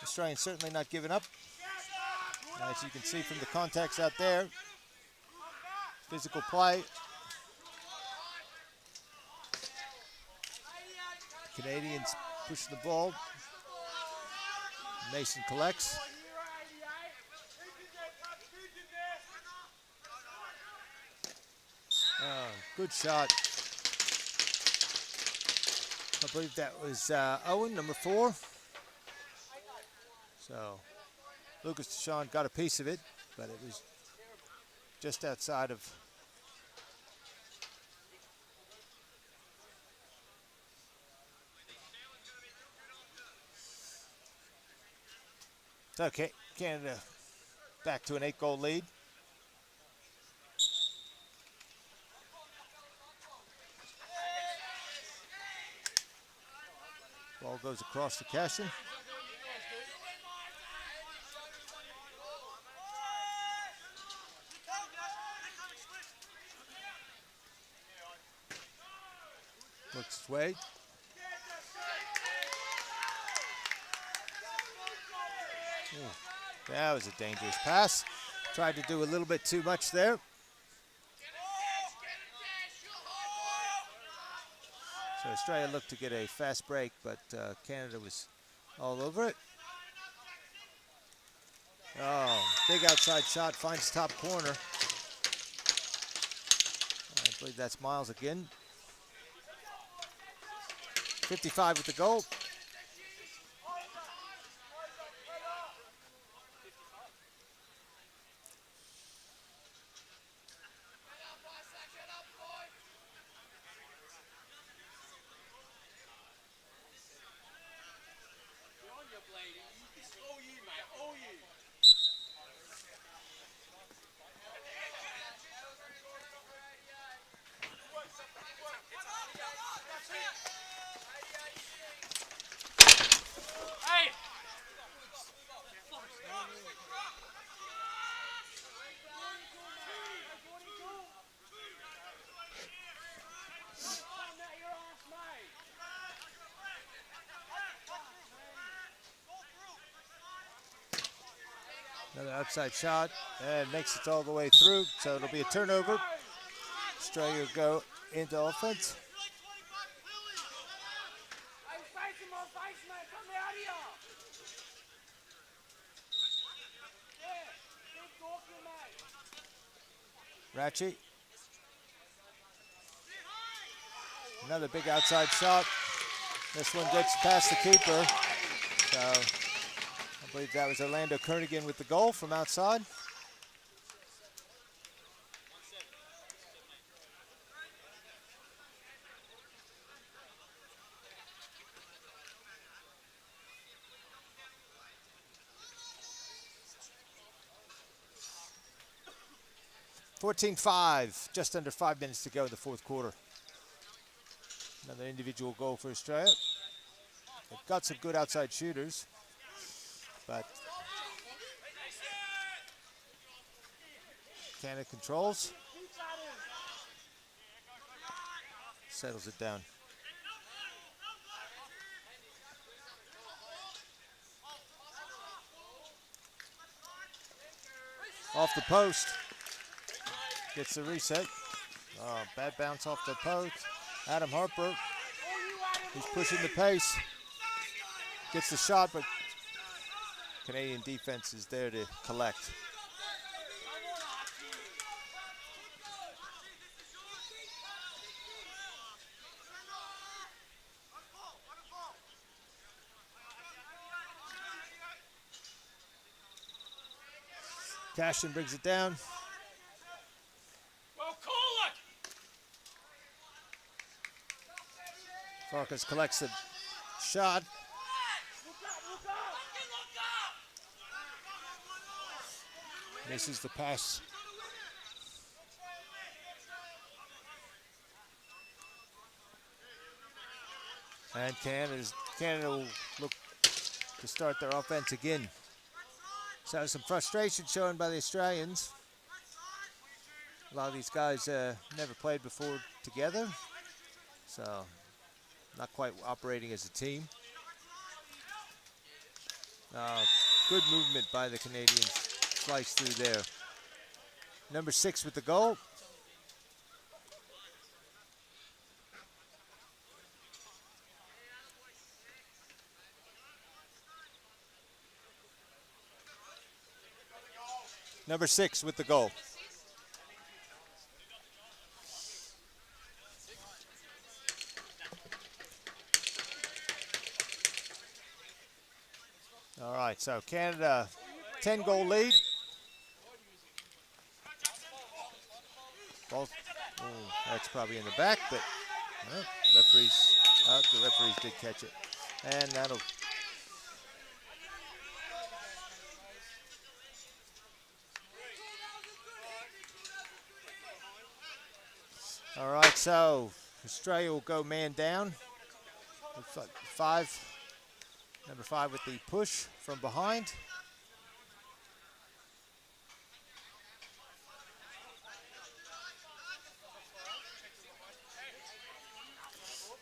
Speaker 1: Australians certainly not giving up. As you can see from the context out there, physical play. Canadians pushing the ball. Mason collects. Oh, good shot. I believe that was Owen, number 4. So Lucas Deshawn got a piece of it, but it was just outside of. It's okay. Canada back to an 8-goal lead. Ball goes across the Cashin. Looks its way. Ooh, that was a dangerous pass. Tried to do a little bit too much there. So Australia looked to get a fast break, but Canada was all over it. Oh, big outside shot, finds top corner. I believe that's Miles again. 55 with the goal. Another outside shot, and makes it all the way through, so it'll be a turnover. Australia will go into offense. Ratchie. Another big outside shot. This one gets past the keeper. So I believe that was Orlando Kernigan with the goal from outside. (14-5), just under 5 minutes to go in the fourth quarter. Another individual goal for Australia. They've got some good outside shooters, but Canada controls. Settles it down. Off the post. Gets the reset. Bad bounce off the post. Adam Harper. He's pushing the pace. Gets the shot, but Canadian defense is there to collect. Cashton brings it down.
Speaker 3: Well, call it!
Speaker 1: Farkas collects the shot. Misses the pass. And Canada will look to start their offense again. So some frustration shown by the Australians. A lot of these guys never played before together, so not quite operating as a team. Good movement by the Canadians. Slice through there. Number 6 with the goal. Number 6 with the goal. All right, so Canada 10-goal lead. Ball, that's probably in the back, but the referees did catch it. And that'll all right, so Australia will go man down. Number 5 with the push from behind.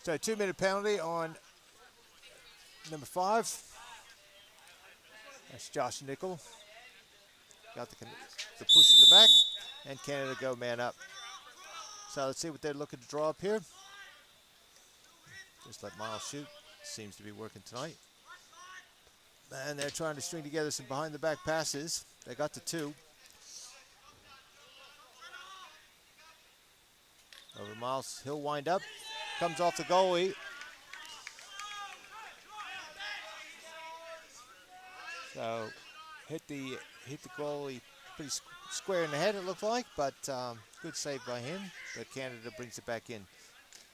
Speaker 1: So 2-minute penalty on number 5. That's Josh Nickel. Got the push in the back, and Canada go man up. So let's see what they're looking to draw up here. Just let Miles shoot. Seems to be working tonight. And they're trying to string together some behind-the-back passes. They got the 2. Over Miles, he'll wind up. Comes off the goalie. So hit the goalie pretty square in the head, it looked like, but good save by him. But Canada brings it back in.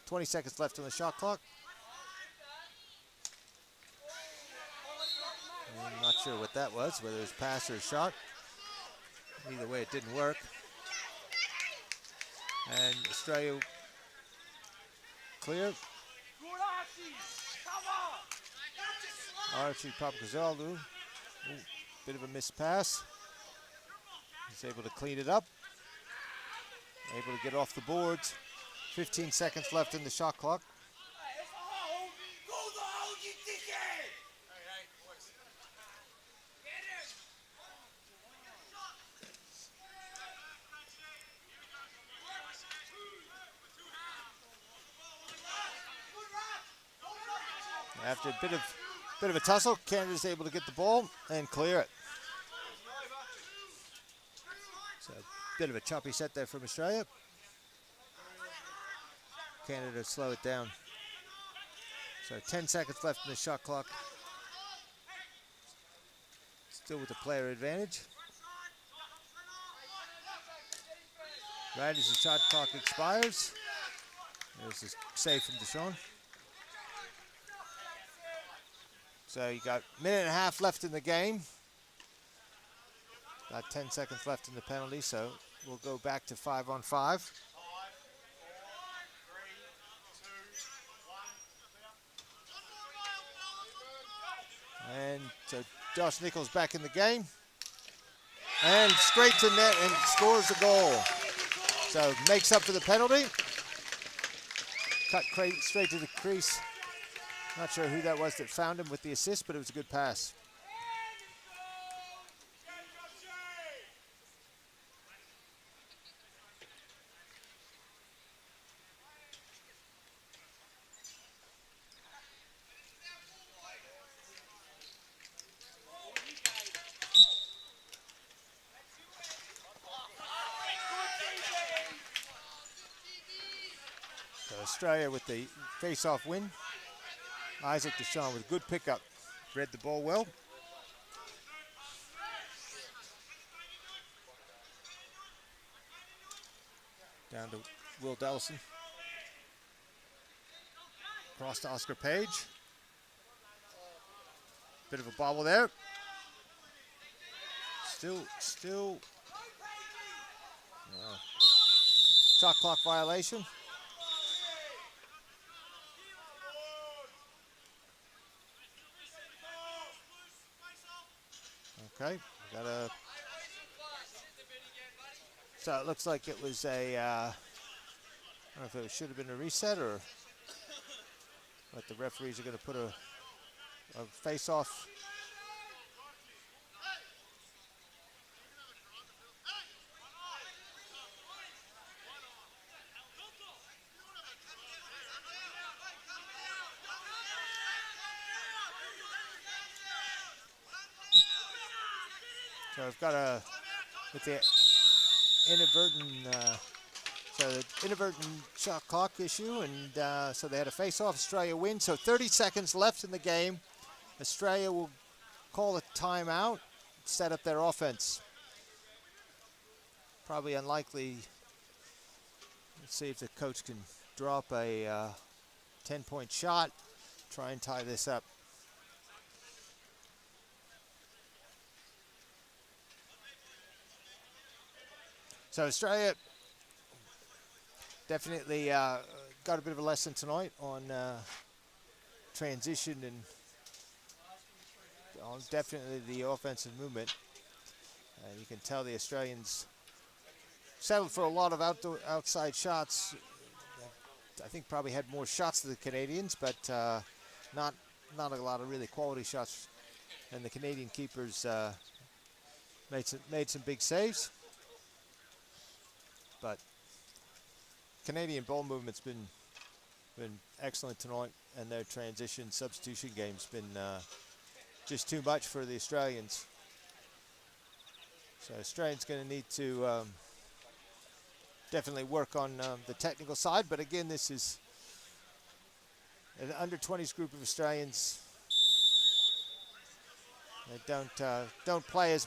Speaker 1: 20 seconds left on the shot clock. I'm not sure what that was, whether it was pass or a shot. Either way, it didn't work. And Australia clear. Archie Papagazolu. Bit of a missed pass. He's able to clean it up. Able to get off the boards. 15 seconds left in the shot clock. After a bit of a tussle, Canada's able to get the ball and clear it. So a bit of a choppy set there from Australia. Canada slow it down. So 10 seconds left in the shot clock. Still with the player advantage. Right as the shot clock expires. There's a save from Deshaun. So you got a minute and a half left in the game. About 10 seconds left in the penalty, so we'll go back to 5-on-5. And so Josh Nichols back in the game. And straight to net and scores a goal. So makes up for the penalty. Cut straight to the crease. Not sure who that was that found him with the assist, but it was a good pass. Australia with the face-off win. Isaac Deshawn with a good pickup. Read the ball well. Down to Will Dellison. Cross to Oscar Page. Bit of a bobble there. Still. Shot clock violation. Okay, got a. So it looks like it was a. I don't know if it should have been a reset or. But the referees are going to put a face-off. So I've got a with the inadvertent shot clock issue, and so they had a face-off. Australia win. So 30 seconds left in the game. Australia will call a timeout, set up their offense. Probably unlikely. Let's see if the coach can drop a 10-point shot. Try and tie this up. So Australia definitely got a bit of a lesson tonight on transition and on definitely the offensive movement. And you can tell the Australians settled for a lot of outside shots. I think probably had more shots than the Canadians, but not a lot of really quality shots. And the Canadian keepers made some big saves. But Canadian ball movement's been excellent tonight, and their transition substitution game's been just too much for the Australians. So Australians going to need to definitely work on the technical side. But again, this is an under-20s group of Australians. They don't play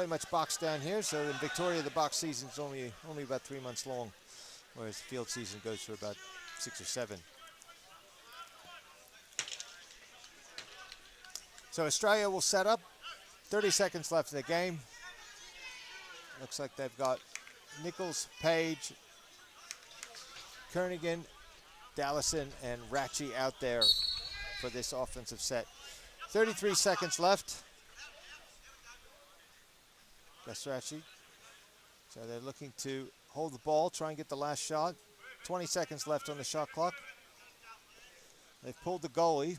Speaker 1: much box down here. So in Victoria, the box season's only about 3 months long, whereas the field season goes for about 6 or 7. So Australia will set up. 30 seconds left in the game. Looks like they've got Nichols, Page, Kernigan, Dallison, and Ratchie out there for this offensive set. 33 seconds left. That's Ratchie. So they're looking to hold the ball, try and get the last shot. 20 seconds left on the shot clock. They've pulled the goalie.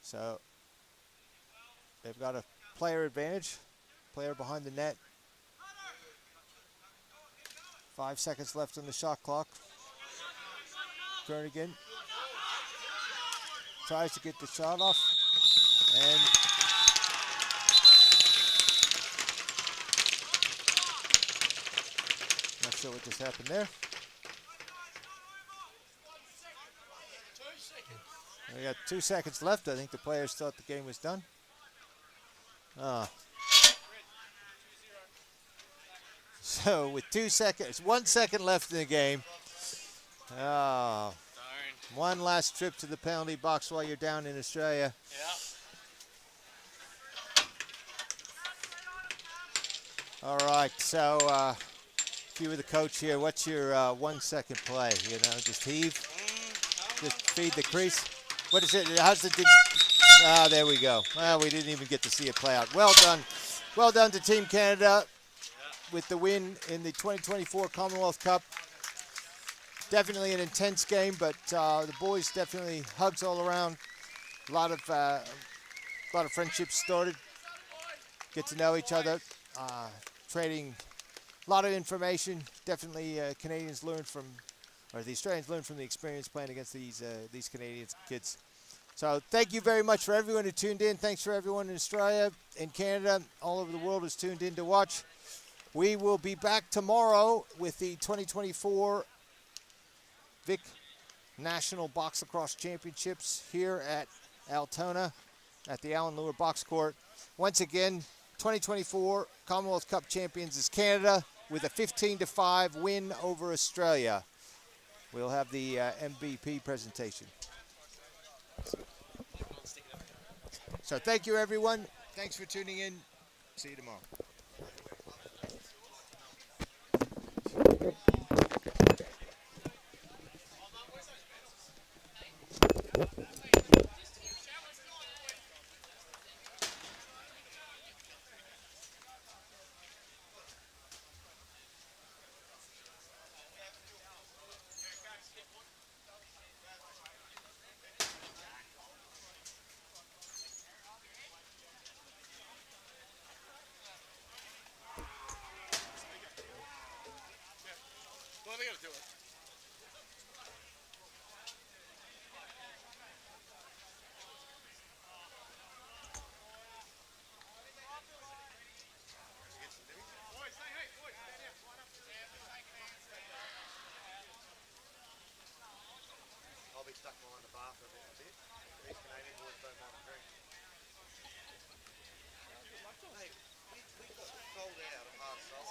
Speaker 1: So they've got a player advantage. Player behind the net. 5 seconds left on the shot clock. Kernigan tries to get the shot off. And not sure what just happened there. We got 2 seconds left. I think the players thought the game was done. So with 2 seconds, 1 second left in the game. Oh, one last trip to the penalty box while you're down in Australia.
Speaker 4: Yeah.
Speaker 1: All right, so if you were the coach here, what's your 1 second play? You know, just heave, just feed the crease. What is it? How's it? There we go. Well, we didn't even get to see it play out. Well done to Team Canada with the win in the 2024 Commonwealth Cup. Definitely an intense game, but the boys definitely hugs all around. A lot of friendships started. Get to know each other. Trading a lot of information. Definitely Canadians learned from, or the Australians learned from the experience playing against these Canadian kids. So thank you very much for everyone who tuned in. Thanks for everyone in Australia, in Canada, all over the world who's tuned in to watch. We will be back tomorrow with the 2024 Vic National Box Lacrosse Championships here at Altona at the Lewer Box Court. Once again, 2024 Commonwealth Cup champions is Canada with a 15-5 win over Australia. We'll have the MVP presentation. So thank you, everyone. Thanks for tuning in. See you tomorrow.
Speaker 5: What are they gonna do it?
Speaker 6: I'll be stuck behind the bar for a bit. These Canadian boys don't want to drink. Hey, we got sold out of hard salt.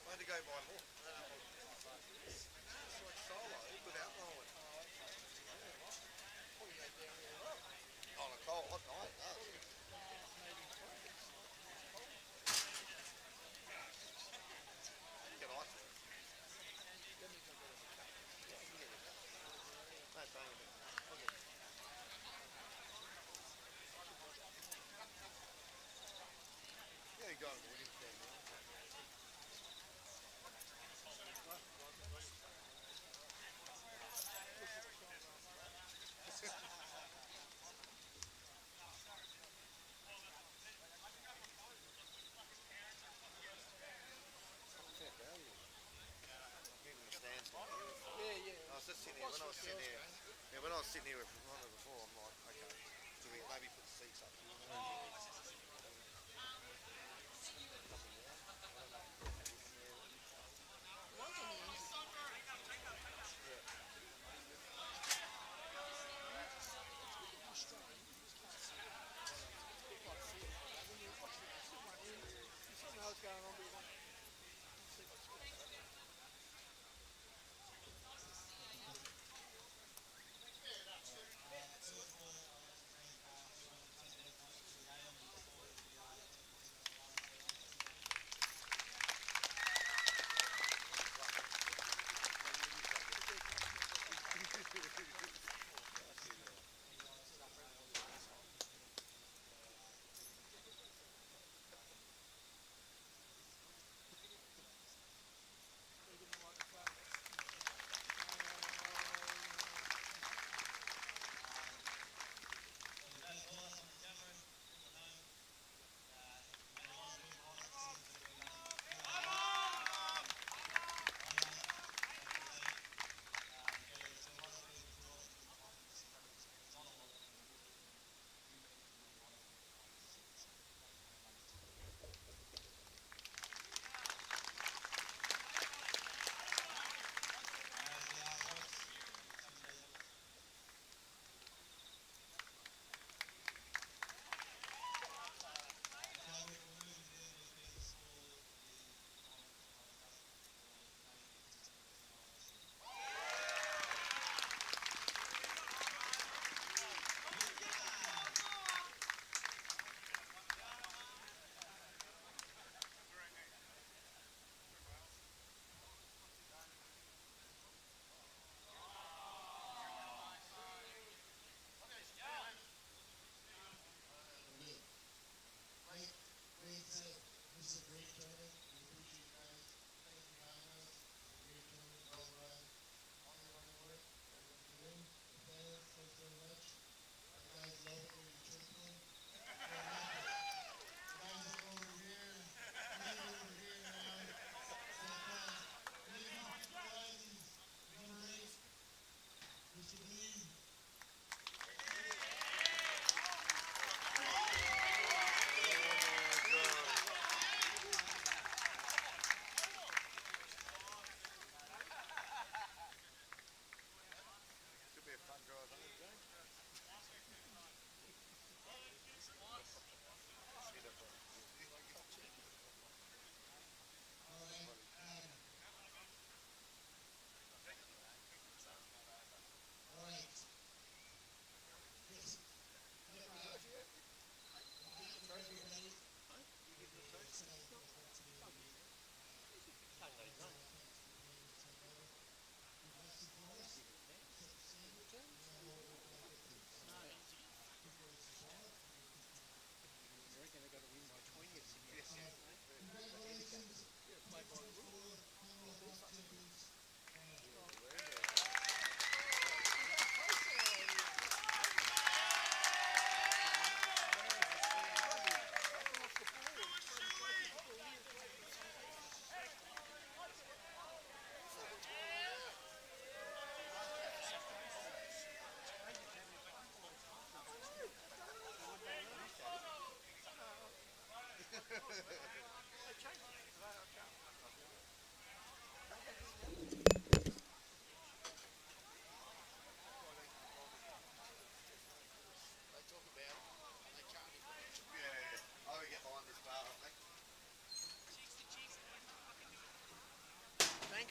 Speaker 6: I had to go buy more. It's like solo with alcohol in it. On a cold hot night, it does. Get ice in it. No, saying it. I'll get it. Yeah, you got it. We didn't stand there. I was just sitting here, when I was sitting here, when I was sitting here with Ronald before, I'm like, okay, do we maybe put the seats up here?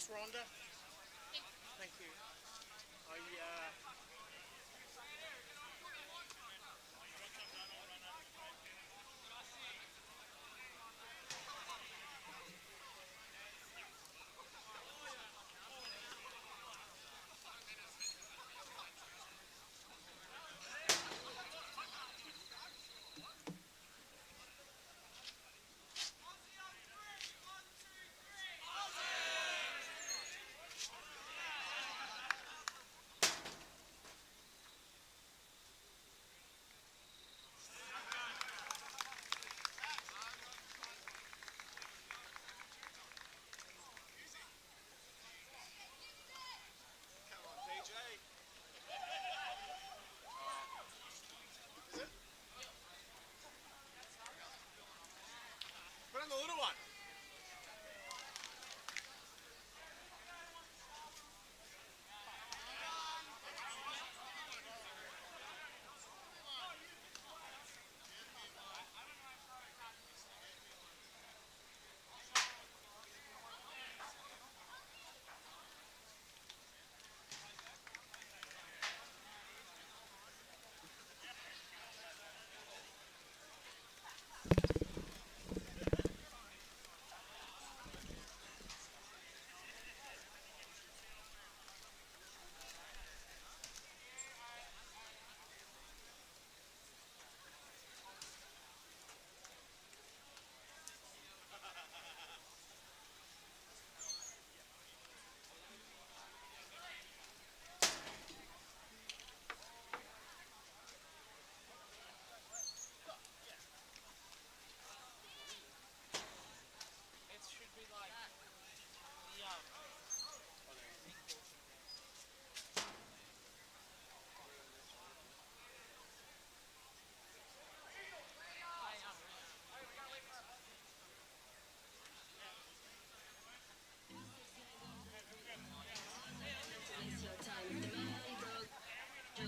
Speaker 2: Thanks, Rhonda. Thank you.
Speaker 5: Put on the little one.
Speaker 3: It should be like the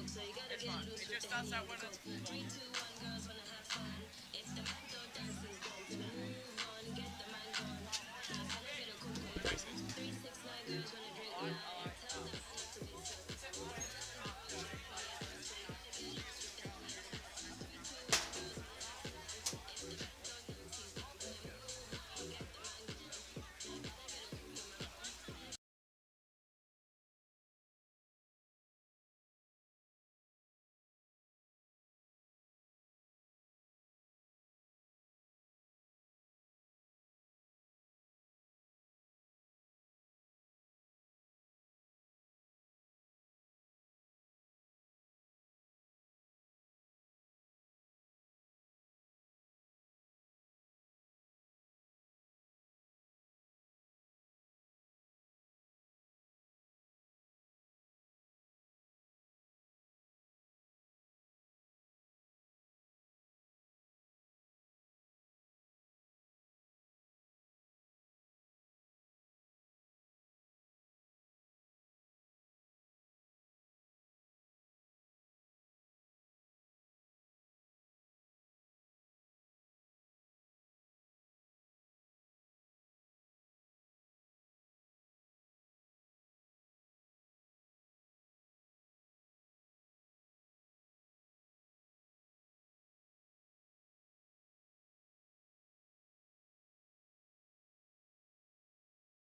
Speaker 7: So you gotta get loose with the heat. 3, 2, 1, girls.